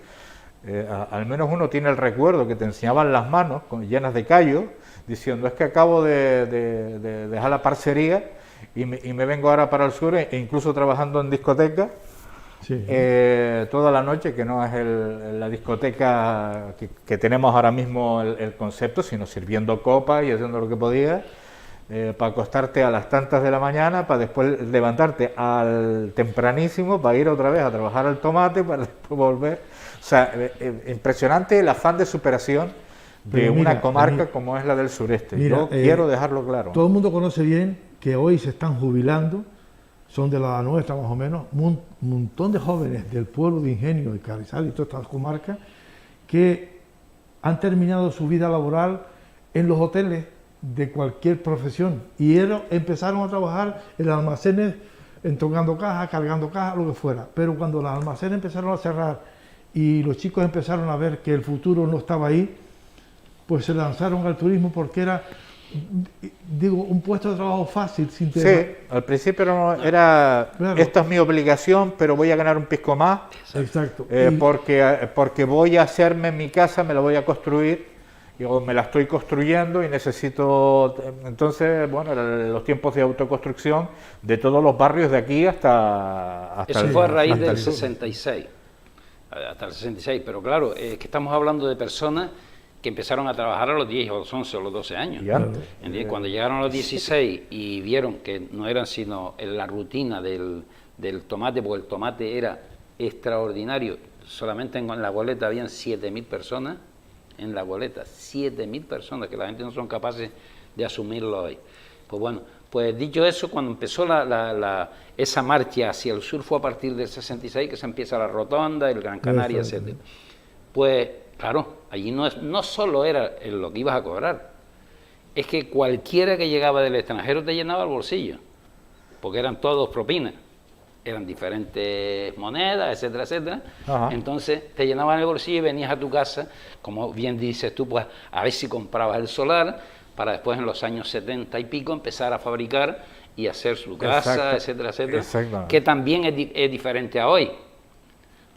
Al menos uno tiene el recuerdo que te enseñaban las manos llenas de callos, diciendo, es que acabo de dejar la parcería y me vengo ahora para el sur, e incluso trabajando en discoteca, sí. Toda la noche, que no es la discoteca que tenemos ahora mismo el concepto, sino sirviendo copas y haciendo lo que podía, para acostarte a las tantas de la mañana, para después levantarte al tempranísimo, para ir otra vez a trabajar al tomate, para después volver. O sea, impresionante el afán de superación de una comarca como es la del sureste. Mira, yo quiero dejarlo claro. Todo el mundo conoce bien que hoy se están jubilando, son de la nuestra más o menos, un montón de jóvenes del pueblo de Ingenio, de Carrizal y todas estas comarcas, que han terminado su vida laboral en los hoteles de cualquier profesión, y empezaron a trabajar en almacenes, entregando cajas, cargando cajas, lo que fuera. Pero cuando los almacenes empezaron a cerrar y los chicos empezaron a ver que el futuro no estaba ahí, pues se lanzaron al turismo, porque era digo, un puesto de trabajo fácil sin Sí, tener... al principio era, Claro. esta es mi obligación, pero voy a ganar un pisco más, Exacto. porque voy a hacerme mi casa, me la voy a construir, o me la estoy construyendo y necesito... Entonces, bueno, los tiempos de autoconstrucción de todos los barrios de aquí hasta Eso fue a raíz hasta del el sur. 66, hasta el 66, pero claro, es que estamos hablando de personas que empezaron a trabajar a los 10 o los 11 o los 12 años. Y antes. Cuando llegaron a los 16 y vieron que no eran sino en la rutina del tomate, porque el tomate era extraordinario, solamente en la Goleta habían 7.000 personas, en la Goleta, 7.000 personas, que la gente no son capaces de asumirlo hoy. Pues bueno, pues dicho eso, cuando empezó esa marcha hacia el sur fue a partir del 66 que se empieza la Rotonda, el Gran Canaria, etc. Pues claro, allí no solo era lo que ibas a cobrar, es que cualquiera que llegaba del extranjero te llenaba el bolsillo, porque eran todos propinas, eran diferentes monedas, etcétera, etcétera. Ajá. Entonces te llenaban el bolsillo y venías a tu casa, como bien dices tú, pues a ver si comprabas el solar, para después en los años 70 y pico empezar a fabricar y hacer su casa, Exacto. etcétera, etcétera, Exactamente. que también es diferente a hoy.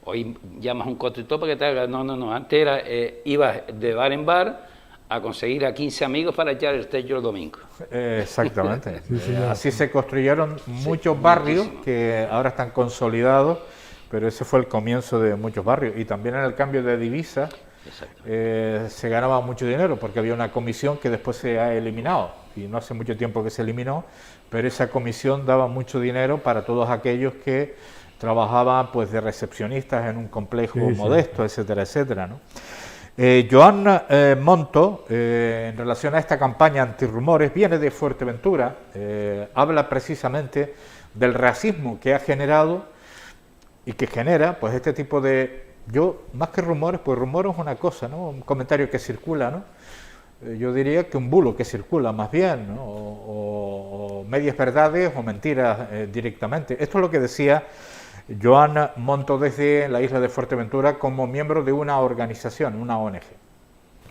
Hoy llamas a un constructor para que te haga... No, antes era, ibas de bar en bar a conseguir a 15 amigos para echar el techo el domingo. Exactamente. Sí, señor. Así se construyeron muchos barrios muchísimo. que ahora están consolidados, pero ese fue el comienzo de muchos barrios. Y también en el cambio de divisa Exacto. se ganaba mucho dinero porque había una comisión que después se ha eliminado y no hace mucho tiempo que se eliminó, pero esa comisión daba mucho dinero para todos aquellos que trabajaban pues de recepcionistas en un complejo Sí, sí. modesto, etcétera, etcétera, ¿no? Joan Monto, en relación a esta campaña antirrumores, viene de Fuerteventura, habla precisamente del racismo que ha generado y que genera pues este tipo de... Yo, más que rumores, pues rumores es una cosa, ¿no? Un comentario que circula, ¿no? Yo diría que un bulo que circula más bien, ¿no? O medias verdades o mentiras directamente. Esto es lo que decía Joan Monto desde la isla de Fuerteventura como miembro de una organización, una ONG.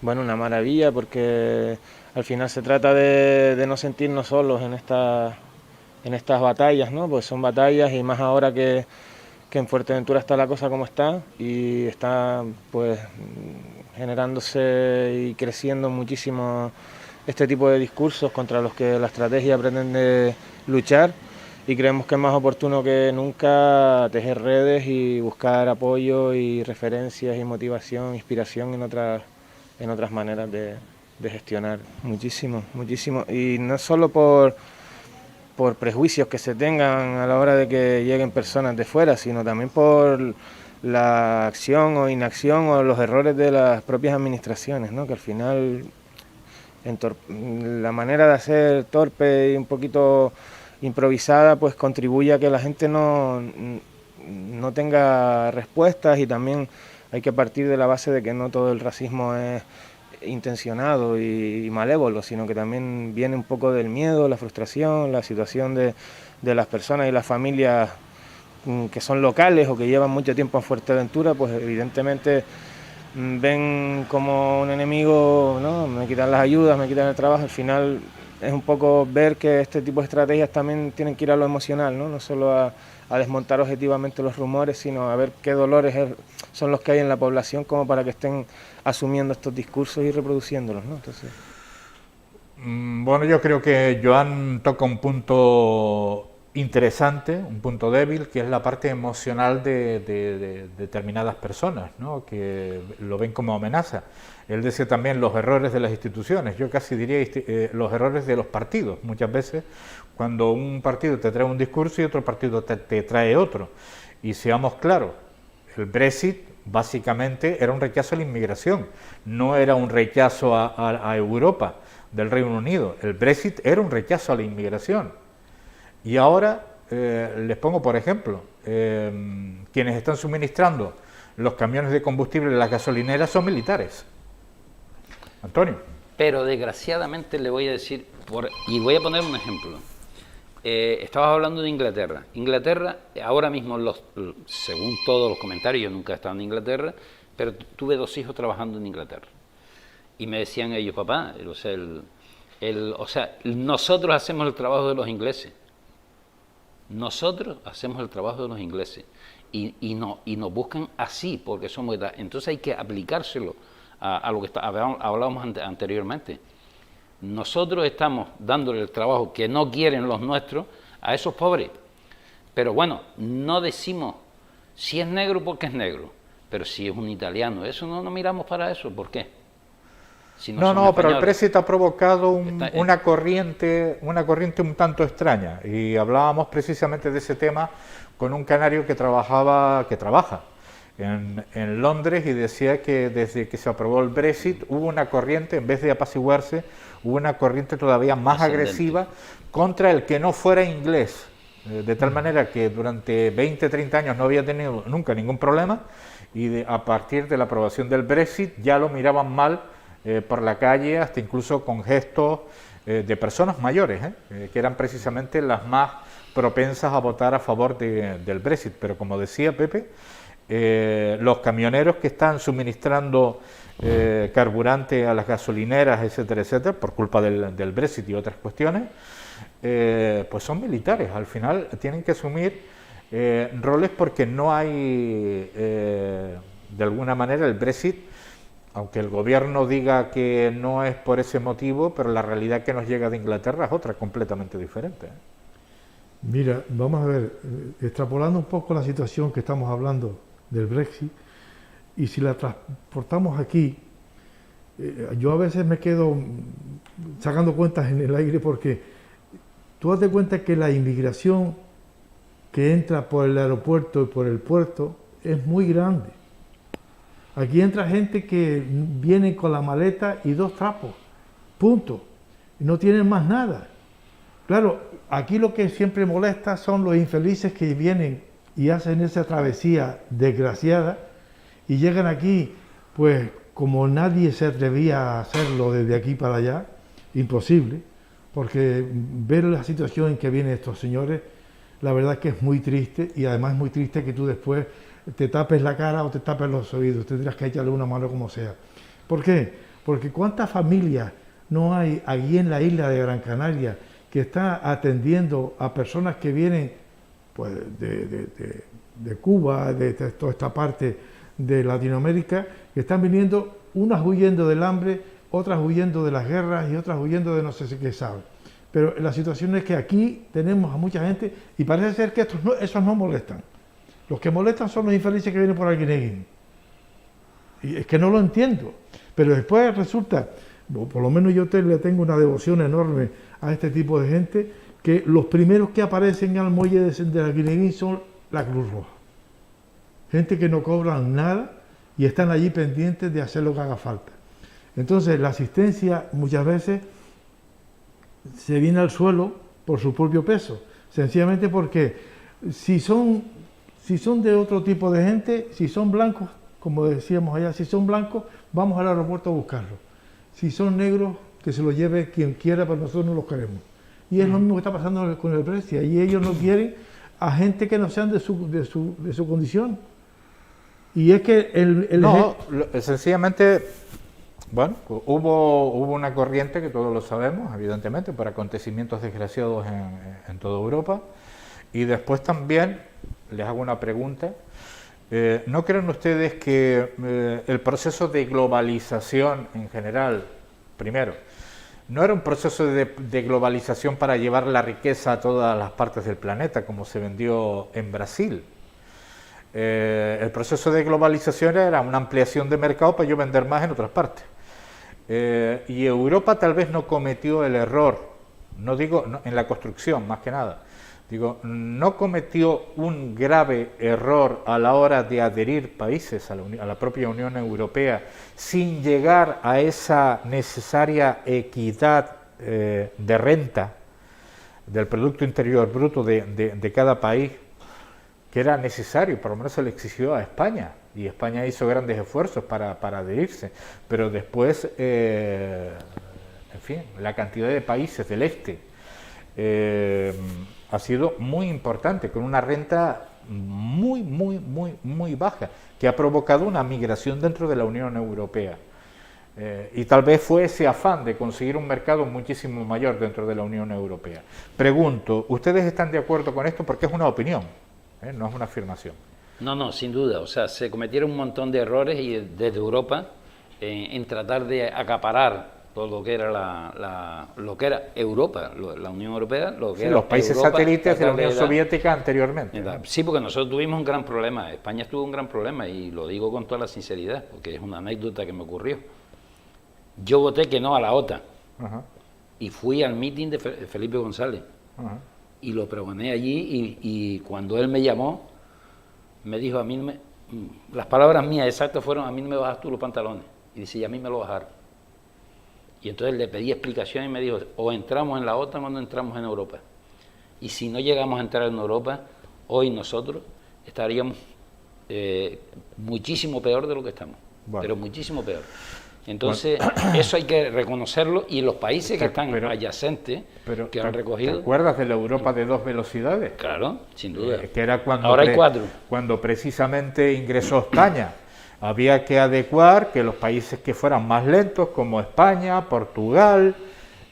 Bueno, una maravilla porque al final se trata de no sentirnos solos en estas batallas, ¿no? Pues son batallas y más ahora que en Fuerteventura está la cosa como está y está pues generándose y creciendo muchísimo este tipo de discursos contra los que la estrategia pretende luchar. Y creemos que es más oportuno que nunca tejer redes y buscar apoyo y referencias y motivación, inspiración en otras maneras de gestionar. Muchísimo, muchísimo. Y no solo por prejuicios que se tengan a la hora de que lleguen personas de fuera, sino también por la acción o inacción o los errores de las propias administraciones, ¿no? Que al final la manera de hacer torpe y un poquito improvisada pues contribuye a que la gente no tenga respuestas, y también hay que partir de la base de que no todo el racismo es intencionado y malévolo, sino que también viene un poco del miedo, la frustración, la situación de las personas y las familias que son locales o que llevan mucho tiempo en Fuerteventura, pues evidentemente ven como un enemigo, ¿no? Me quitan las ayudas, me quitan el trabajo. Al final es un poco ver que este tipo de estrategias también tienen que ir a lo emocional, ¿no? No solo a desmontar objetivamente los rumores, sino a ver qué dolores son los que hay en la población como para que estén asumiendo estos discursos y reproduciéndolos, ¿no? Entonces... Bueno, yo creo que Joan toca un punto interesante, un punto débil, que es la parte emocional de determinadas personas, ¿no? Que lo ven como amenaza. Él decía también los errores de las instituciones, yo casi diría los errores de los partidos. Muchas veces cuando un partido te trae un discurso y otro partido te trae otro. Y seamos claros, el Brexit básicamente era un rechazo a la inmigración, no era un rechazo a Europa del Reino Unido. El Brexit era un rechazo a la inmigración. Y ahora les pongo por ejemplo, quienes están suministrando los camiones de combustible de las gasolineras son militares. Antonio. Pero desgraciadamente le voy a decir, y voy a poner un ejemplo. Estabas hablando de Inglaterra. Inglaterra, ahora mismo, según todos los comentarios, yo nunca he estado en Inglaterra, pero tuve 2 hijos trabajando en Inglaterra. Y me decían ellos, papá, o sea, O sea, nosotros hacemos el trabajo de los ingleses. Nosotros hacemos el trabajo de los ingleses. Y nos buscan así, porque somos... Entonces hay que aplicárselo a lo que hablábamos anteriormente. Nosotros estamos dándole el trabajo que no quieren los nuestros a esos pobres. Pero bueno, no decimos si es negro porque es negro, pero si es un italiano, eso no miramos para eso. ¿Por qué? Si no, pero el Brexit ha provocado una corriente un tanto extraña, y hablábamos precisamente de ese tema con un canario que trabaja en Londres, y decía que desde que se aprobó el Brexit hubo una corriente, en vez de apaciguarse, hubo una corriente todavía más agresiva contra el que no fuera inglés, de tal manera que durante 20, 30 años no había tenido nunca ningún problema, y a partir de la aprobación del Brexit ya lo miraban mal por la calle, hasta incluso con gestos de personas mayores, que eran precisamente las más propensas a votar a favor del Brexit. Pero como decía Pepe, los camioneros que están suministrando carburante a las gasolineras, etcétera, etcétera, por culpa del Brexit y otras cuestiones, pues son militares. Al final tienen que asumir roles, porque no hay, de alguna manera, el Brexit, aunque el gobierno diga que no es por ese motivo, pero la realidad que nos llega de Inglaterra es otra completamente diferente. Mira, vamos a ver, extrapolando un poco la situación que estamos hablando del Brexit, y si la transportamos aquí, yo a veces me quedo sacando cuentas en el aire, porque tú das cuenta que la inmigración que entra por el aeropuerto y por el puerto es muy grande. Aquí entra gente que viene con la maleta y 2 trapos, punto, y no tienen más nada. Claro, aquí lo que siempre molesta son los infelices que vienen y hacen esa travesía desgraciada y llegan aquí, pues como nadie se atrevía a hacerlo desde aquí para allá, imposible, porque ver la situación en que vienen estos señores, la verdad que es muy triste, y además es muy triste que tú después te tapes la cara o te tapes los oídos, tendrás que echarle una mano como sea. ¿Por qué? Porque cuántas familias no hay allí en la isla de Gran Canaria que está atendiendo a personas que vienen pues de Cuba, de toda esta parte de Latinoamérica, que están viniendo, unas huyendo del hambre, otras huyendo de las guerras y otras huyendo de no sé qué sabe. Pero la situación es que aquí tenemos a mucha gente y parece ser que esos no molestan. Los que molestan son los infelices que vienen por Arguineguín. Y es que no lo entiendo. Pero después resulta, por lo menos yo le tengo una devoción enorme a este tipo de gente, que los primeros que aparecen al muelle de Arguineguín son la Cruz Roja. Gente que no cobran nada y están allí pendientes de hacer lo que haga falta. Entonces la asistencia muchas veces se viene al suelo por su propio peso, sencillamente porque si son de otro tipo de gente, si son blancos, como decíamos allá, si son blancos, vamos al aeropuerto a buscarlos. Si son negros, que se los lleve quien quiera, pero nosotros no los queremos. Y es lo mismo que está pasando con el Brexit, y ellos no quieren a gente que no sean de su condición. Y es que sencillamente, bueno, hubo una corriente, que todos lo sabemos, evidentemente, por acontecimientos desgraciados en toda Europa, y después también, les hago una pregunta, ¿no creen ustedes que el proceso de globalización en general, primero, no era un proceso de globalización para llevar la riqueza a todas las partes del planeta, como se vendió en Brasil? El proceso de globalización era una ampliación de mercado para yo vender más en otras partes. Y Europa tal vez no cometió el error, no digo en la construcción más que nada, digo, no cometió un grave error a la hora de adherir países a la propia Unión Europea sin llegar a esa necesaria equidad de renta del Producto Interior Bruto de cada país, que era necesario, por lo menos se le exigió a España, y España hizo grandes esfuerzos para adherirse, pero después, en fin, la cantidad de países del este ha sido muy importante, con una renta muy baja, que ha provocado una migración dentro de la Unión Europea. Y tal vez fue ese afán de conseguir un mercado muchísimo mayor dentro de la Unión Europea. Pregunto, ¿ustedes están de acuerdo con esto? Porque es una opinión, no es una afirmación. No, sin duda. O sea, se cometieron un montón de errores y desde Europa en tratar de acaparar todo lo que era lo que era Europa, la Unión Europea, lo que Sí, era los países Europa, satélites de la Unión Soviética anteriormente. Sí, porque nosotros tuvimos un gran problema. España tuvo un gran problema y lo digo con toda la sinceridad, porque es una anécdota que me ocurrió. Yo voté que no a la OTAN. Ajá. Y fui al meeting de Felipe González. Ajá. Y lo pregoné allí y cuando él me llamó, me dijo, a mí no me... Las palabras mías exactas fueron, a mí no me bajas tú los pantalones. Y dice, y a mí me lo bajaron. Y entonces le pedí explicación y me dijo, o entramos en la OTAN o no entramos en Europa. Y si no llegamos a entrar en Europa, hoy nosotros estaríamos muchísimo peor de lo que estamos. Bueno. Pero muchísimo peor. Entonces, eso hay que reconocerlo y los países que están adyacentes, que han recogido... ¿Te acuerdas de la Europa de 2 velocidades? Claro, sin duda. Que era cuando ahora hay 4. Cuando precisamente ingresó España. Había que adecuar que los países que fueran más lentos, como España, Portugal,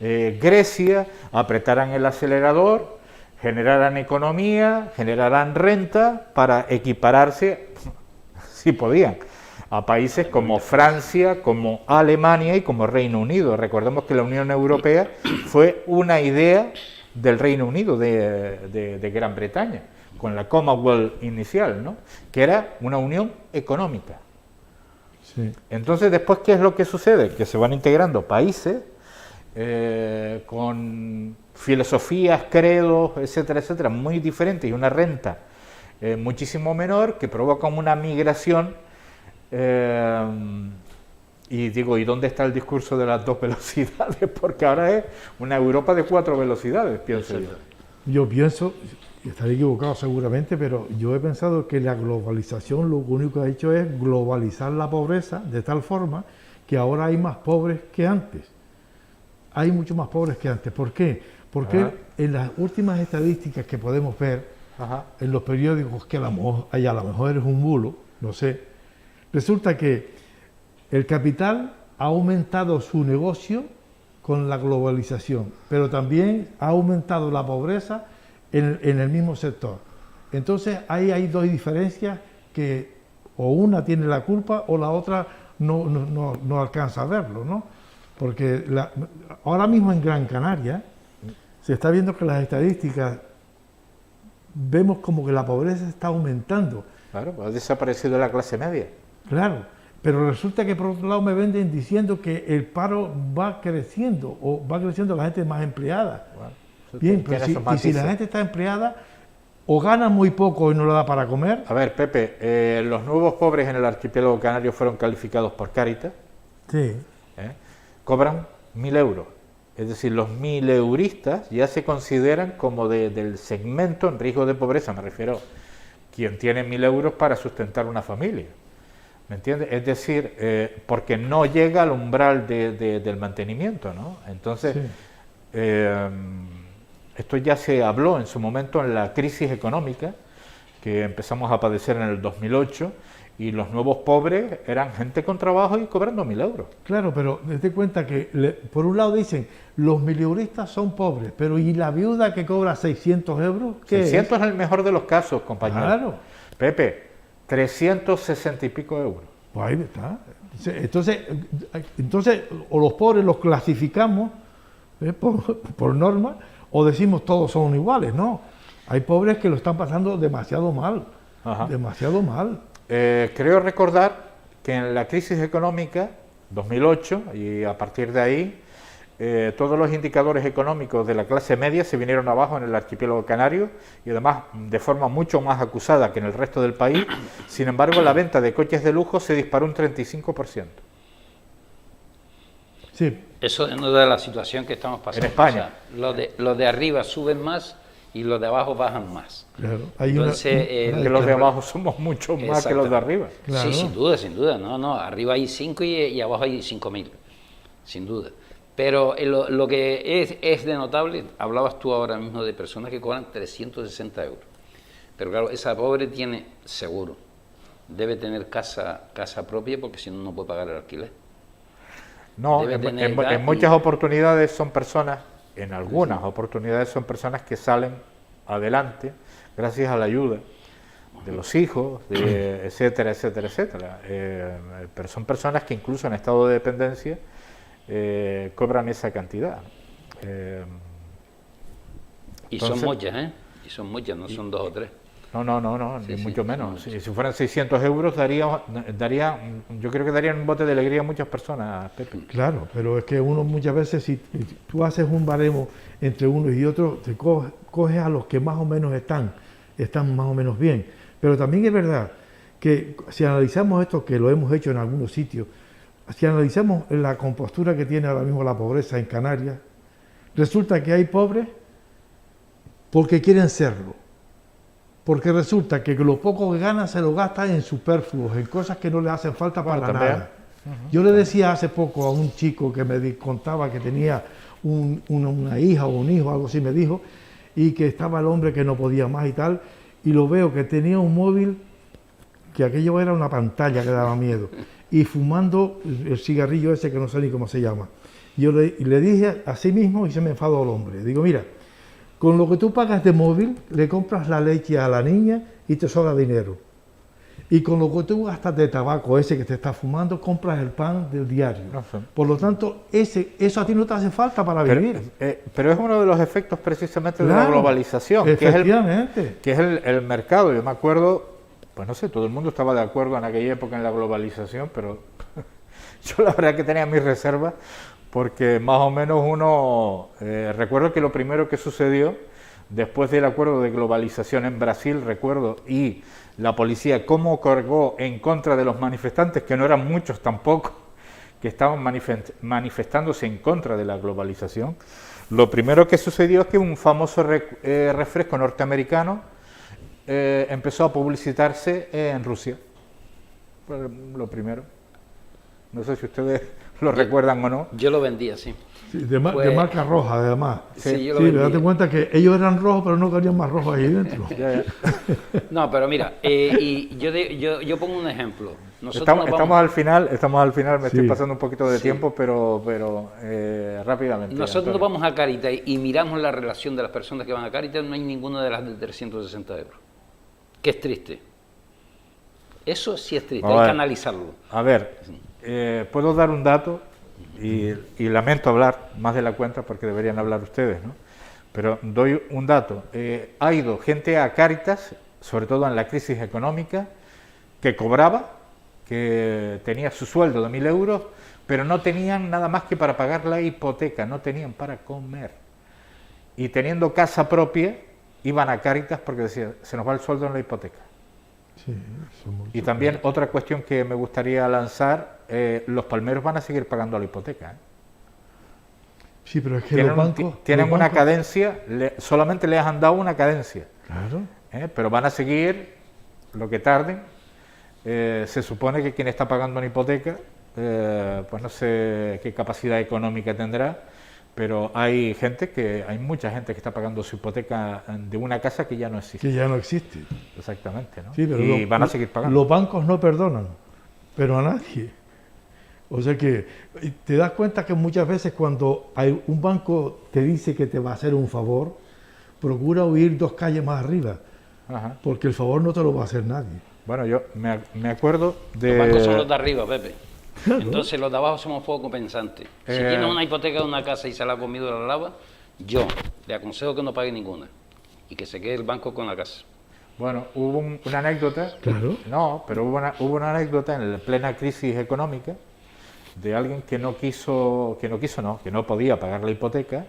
Grecia, apretaran el acelerador, generaran economía, generaran renta para equipararse, si podían, a países como Francia, como Alemania y como Reino Unido. Recordemos que la Unión Europea fue una idea del Reino Unido, de Gran Bretaña, con la Commonwealth inicial, ¿no? Que era una unión económica. Sí. Entonces, después, ¿qué es lo que sucede? Que se van integrando países con filosofías, credos, etcétera, etcétera, muy diferentes y una renta muchísimo menor, que provoca una migración. Y digo, ¿y dónde está el discurso de las 2 velocidades? Porque ahora es una Europa de 4 velocidades, pienso yo. Yo pienso, estaré equivocado seguramente, pero yo he pensado que la globalización lo único que ha hecho es globalizar la pobreza de tal forma que ahora hay más pobres que antes. Hay mucho más pobres que antes. ¿Por qué? Porque en las últimas estadísticas que podemos ver en los periódicos, que a lo mejor es un bulo, no sé, resulta que el capital ha aumentado su negocio con la globalización, pero también ha aumentado la pobreza en el mismo sector. Entonces ahí hay 2 diferencias que o una tiene la culpa o la otra no alcanza a verlo, ¿no? Porque ahora mismo en Gran Canaria se está viendo que las estadísticas vemos como que la pobreza está aumentando. Claro, pues ha desaparecido la clase media. Claro, pero resulta que por otro lado me venden diciendo que el paro va creciendo, o va creciendo la gente más empleada. Bueno, bien, pero si la gente está empleada, o gana muy poco y no le da para comer. A ver, Pepe, los nuevos pobres en el archipiélago canario fueron calificados por Cáritas. Sí. Cobran 1.000 euros. Es decir, los 1.000euristas ya se consideran como del segmento en riesgo de pobreza, me refiero, quien tiene 1.000 euros para sustentar una familia. ¿Me entiendes? Es decir, porque no llega al umbral del mantenimiento, ¿no? Entonces, sí. Esto ya se habló en su momento en la crisis económica que empezamos a padecer en el 2008, y los nuevos pobres eran gente con trabajo y cobrando 1.000 euros. Claro, pero date cuenta que, por un lado dicen, los mileuristas son pobres, pero ¿y la viuda que cobra 600 euros? ¿Qué 600 es el mejor de los casos, compañero. Claro. Pepe, 360 y pico euros. Pues ahí está. Entonces, o los pobres los clasificamos por norma, o decimos todos son iguales, ¿no? Hay pobres que lo están pasando demasiado mal, demasiado mal. Creo recordar que en la crisis económica 2008 y a partir de ahí todos los indicadores económicos de la clase media se vinieron abajo en el archipiélago canario, y además de forma mucho más acusada que en el resto del país. Sin embargo, la venta de coches de lujo se disparó un 35%. Sí. Eso denota la situación que estamos pasando. En España. O sea, los de arriba suben más y los de abajo bajan más. Claro. Entonces, que los de abajo somos mucho más que los de arriba. Claro. Sí, sin duda, sin duda. No, arriba hay 5 y abajo hay 5.000, sin duda. Pero lo que es denotable, hablabas tú ahora mismo de personas que cobran 360 euros. Pero claro, esa pobre tiene seguro. Debe tener casa propia porque si no, no puede pagar el alquiler. No, debe tener en muchas oportunidades son personas, en algunas oportunidades son personas que salen adelante gracias a la ayuda de los hijos, etcétera, etcétera, etcétera. Pero son personas que incluso en estado de dependencia cobran esa cantidad. Y son muchas, y son muchas, no son 2 o 3. No, ni mucho menos. Si fueran 600 euros, yo creo que darían un bote de alegría a muchas personas, Pepe. Claro, pero es que uno muchas veces, si tú haces un baremo entre unos y otros, te coges a los que más o menos están más o menos bien. Pero también es verdad que si analizamos esto, que lo hemos hecho en algunos sitios, si analizamos la compostura que tiene ahora mismo la pobreza en Canarias, resulta que hay pobres porque quieren serlo. Porque resulta que lo poco que ganan se lo gastan en superfluos, en cosas que no le hacen falta para nada. Yo le decía hace poco a un chico que me contaba que tenía una hija o un hijo, algo así me dijo, y que estaba el hombre que no podía más y tal, y lo veo que tenía un móvil, que aquello era una pantalla que daba miedo, y fumando el cigarrillo ese que no sé ni cómo se llama. Yo le dije a sí mismo y se me enfadó el hombre. Digo, mira, con lo que tú pagas de móvil, le compras la leche a la niña y te sobra dinero. Y con lo que tú gastas de tabaco ese que te estás fumando, compras el pan del diario. No sé. Por lo tanto, eso a ti no te hace falta para vivir. Pero es uno de los efectos precisamente de la globalización, efectivamente, que es el mercado. Yo me acuerdo, pues no sé, todo el mundo estaba de acuerdo en aquella época en la globalización, pero yo la verdad que tenía mis reservas, porque más o menos recuerdo que lo primero que sucedió después del acuerdo de globalización en Brasil, recuerdo, y la policía cómo cargó en contra de los manifestantes, que no eran muchos tampoco, que estaban manifestándose en contra de la globalización. Lo primero que sucedió es que un famoso refresco norteamericano empezó a publicitarse en Rusia. Lo primero. No sé si ustedes lo recuerdan o no. Yo lo vendía, sí. De marca roja, además. Sí, yo lo vendía. vendía. Date cuenta que ellos eran rojos, pero no querían más rojos ahí dentro. No, pero mira, y yo pongo un ejemplo. Estamos al final, me estoy pasando un poquito de tiempo, pero rápidamente. Nosotros vamos a Cáritas y miramos la relación de las personas que van a Cáritas, no hay ninguna de las de 360 euros. Que es triste. Eso sí es triste, hay que analizarlo. A ver, puedo dar un dato y lamento hablar más de la cuenta porque deberían hablar ustedes, ¿no? Pero doy un dato. Ha ido gente a Cáritas, sobre todo en la crisis económica, que cobraba, que tenía su sueldo de 1.000 euros, pero no tenían nada más que para pagar la hipoteca, no tenían para comer. Y teniendo casa propia, iban a Cáritas porque decían, se nos va el sueldo en la hipoteca. Sí, y también otra cuestión que me gustaría lanzar, los palmeros van a seguir pagando la hipoteca. Sí, pero es que tienen una cadencia, solamente les han dado una cadencia. Claro. Pero van a seguir lo que tarden. Se supone que quien está pagando una hipoteca, pues no sé qué capacidad económica tendrá, pero hay mucha gente que está pagando su hipoteca de una casa que ya no existe. Que ya no existe. Exactamente, ¿no? Sí, pero y van a seguir pagando. Los bancos no perdonan, pero a nadie. O sea que te das cuenta que muchas veces cuando un banco te dice que te va a hacer un favor, procura huir 2 calles más arriba, porque el favor no te lo va a hacer nadie. Bueno, yo me acuerdo de... Los bancos son los de arriba, Pepe. Claro. Entonces los de abajo somos poco pensantes. Si tienes una hipoteca de una casa y se la ha comido la lava, yo le aconsejo que no pague ninguna y que se quede el banco con la casa. Bueno, hubo una anécdota, claro. No, pero hubo una anécdota en la plena crisis económica de alguien que no podía pagar la hipoteca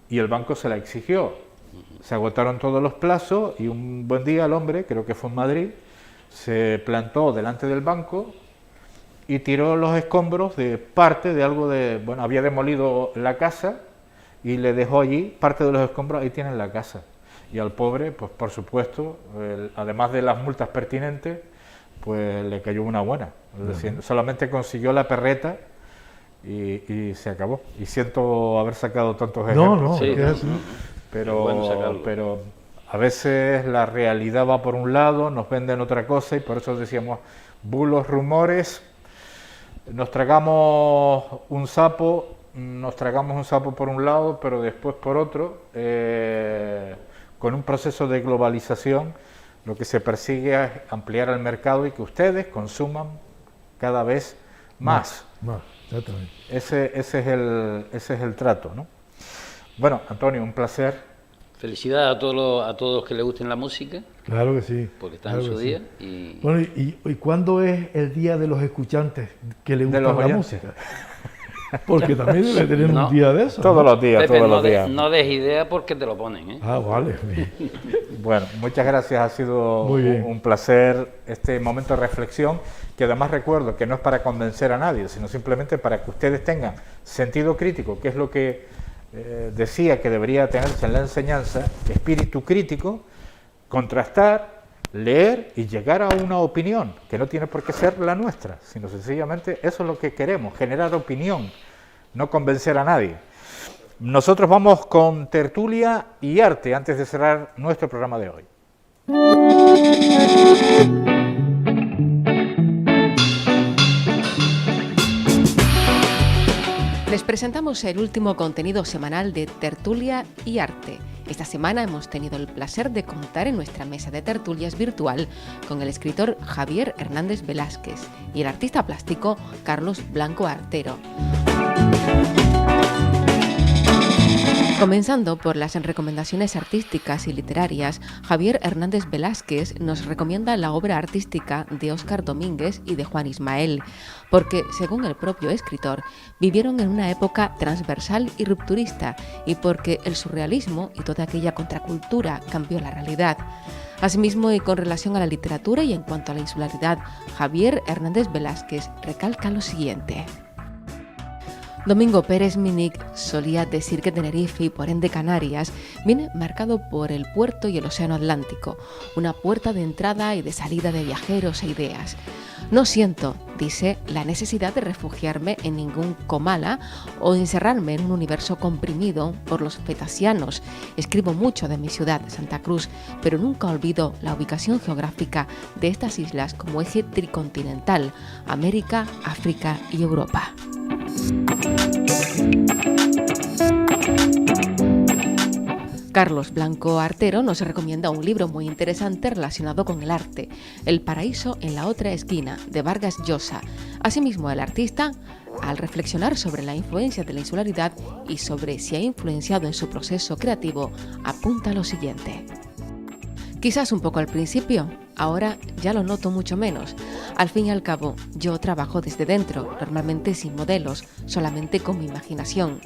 y el banco se la exigió. Se agotaron todos los plazos y un buen día el hombre, creo que fue en Madrid, se plantó delante del banco y tiró los escombros de parte de algo había demolido la casa y le dejó allí parte de los escombros, ahí tienen la casa. Y al pobre, pues por supuesto, además de las multas pertinentes, pues le cayó una buena. Es decir, solamente consiguió la perreta y se acabó. Y siento haber sacado tantos ejemplos. Pero a veces la realidad va por un lado, nos venden otra cosa y por eso decíamos bulos, rumores, nos tragamos un sapo por un lado, pero después por otro, con un proceso de globalización, lo que se persigue es ampliar el mercado y que ustedes consuman cada vez más. Exactamente. Ese es el trato, ¿no? Bueno, Antonio, un placer. Felicidades a todos los que les gusten la música. Claro que sí. Porque están en su día. Y... Bueno, ¿y cuándo es el día de los escuchantes que les gusta la música? Porque también debe tener un día de eso. Todos los días, Pepe, todos los días. No des idea porque te lo ponen, ¿eh? Ah, vale. Bueno, muchas gracias, ha sido un placer este momento de reflexión, que además recuerdo que no es para convencer a nadie, sino simplemente para que ustedes tengan sentido crítico, que es lo que decía que debería tenerse en la enseñanza, espíritu crítico, contrastar, leer y llegar a una opinión, que no tiene por qué ser la nuestra, sino sencillamente eso es lo que queremos, generar opinión, no convencer a nadie. Nosotros vamos con tertulia y arte antes de cerrar nuestro programa de hoy. Les presentamos el último contenido semanal de Tertulia y Arte. Esta semana hemos tenido el placer de contar en nuestra mesa de tertulias virtual con el escritor Javier Hernández Velázquez y el artista plástico Carlos Blanco Artero. Comenzando por las recomendaciones artísticas y literarias, Javier Hernández Velázquez nos recomienda la obra artística de Óscar Domínguez y de Juan Ismael, porque, según el propio escritor, vivieron en una época transversal y rupturista, y porque el surrealismo y toda aquella contracultura cambió la realidad. Asimismo, y con relación a la literatura y en cuanto a la insularidad, Javier Hernández Velázquez recalca lo siguiente. Domingo Pérez Minic solía decir que Tenerife y por ende Canarias viene marcado por el puerto y el océano Atlántico, una puerta de entrada y de salida de viajeros e ideas. No siento, dice, la necesidad de refugiarme en ningún Comala o encerrarme en un universo comprimido por los fetasianos. Escribo mucho de mi ciudad, Santa Cruz, pero nunca olvido la ubicación geográfica de estas islas como eje tricontinental, América, África y Europa. Carlos Blanco Artero nos recomienda un libro muy interesante relacionado con el arte, El paraíso en la otra esquina, de Vargas Llosa. Asimismo, el artista, al reflexionar sobre la influencia de la insularidad y sobre si ha influenciado en su proceso creativo, apunta lo siguiente. Quizás un poco al principio, ahora ya lo noto mucho menos. Al fin y al cabo, yo trabajo desde dentro, normalmente sin modelos, solamente con mi imaginación.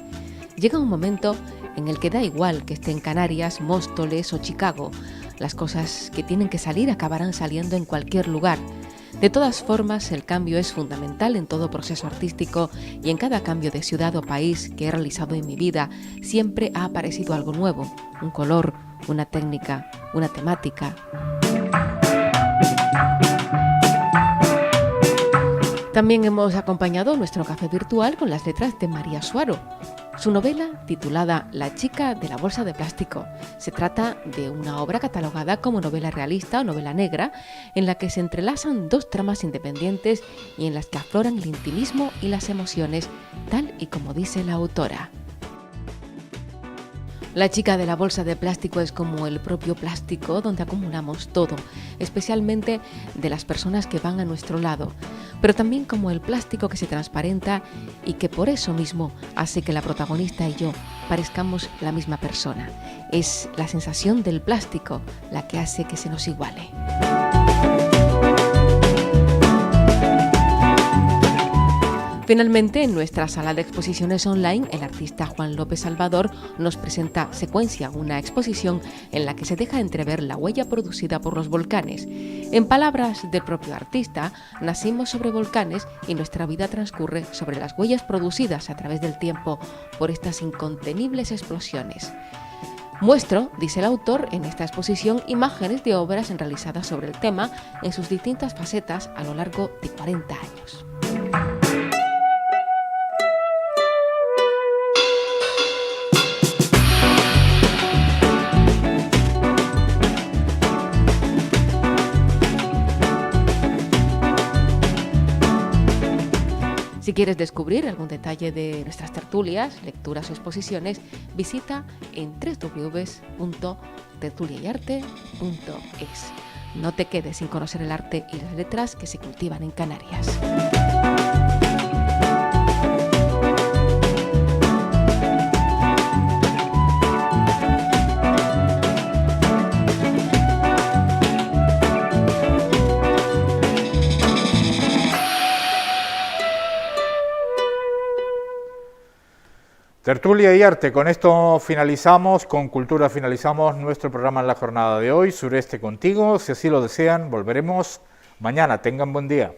Llega un momento en el que da igual que esté en Canarias, Móstoles o Chicago. Las cosas que tienen que salir acabarán saliendo en cualquier lugar. De todas formas, el cambio es fundamental en todo proceso artístico y en cada cambio de ciudad o país que he realizado en mi vida siempre ha aparecido algo nuevo, un color, una técnica, una temática. También hemos acompañado nuestro café virtual con las letras de María Suaro. Su novela, titulada La chica de la bolsa de plástico, se trata de una obra catalogada como novela realista o novela negra, en la que se entrelazan dos tramas independientes y en las que afloran el intimismo y las emociones, tal y como dice la autora. La chica de la bolsa de plástico es como el propio plástico donde acumulamos todo, especialmente de las personas que van a nuestro lado, pero también como el plástico que se transparenta y que por eso mismo hace que la protagonista y yo parezcamos la misma persona. Es la sensación del plástico la que hace que se nos iguale. Finalmente, en nuestra sala de exposiciones online, el artista Juan López Salvador nos presenta Secuencia, una exposición en la que se deja entrever la huella producida por los volcanes. En palabras del propio artista, nacimos sobre volcanes y nuestra vida transcurre sobre las huellas producidas a través del tiempo por estas incontenibles explosiones. Muestro, dice el autor, en esta exposición imágenes de obras realizadas sobre el tema en sus distintas facetas a lo largo de 40 años. Si quieres descubrir algún detalle de nuestras tertulias, lecturas o exposiciones, visita en www.tertuliayarte.es. No te quedes sin conocer el arte y las letras que se cultivan en Canarias. Tertulia y arte, con esto finalizamos, con cultura finalizamos nuestro programa en la jornada de hoy. Sureste contigo, si así lo desean, volveremos mañana. Tengan buen día.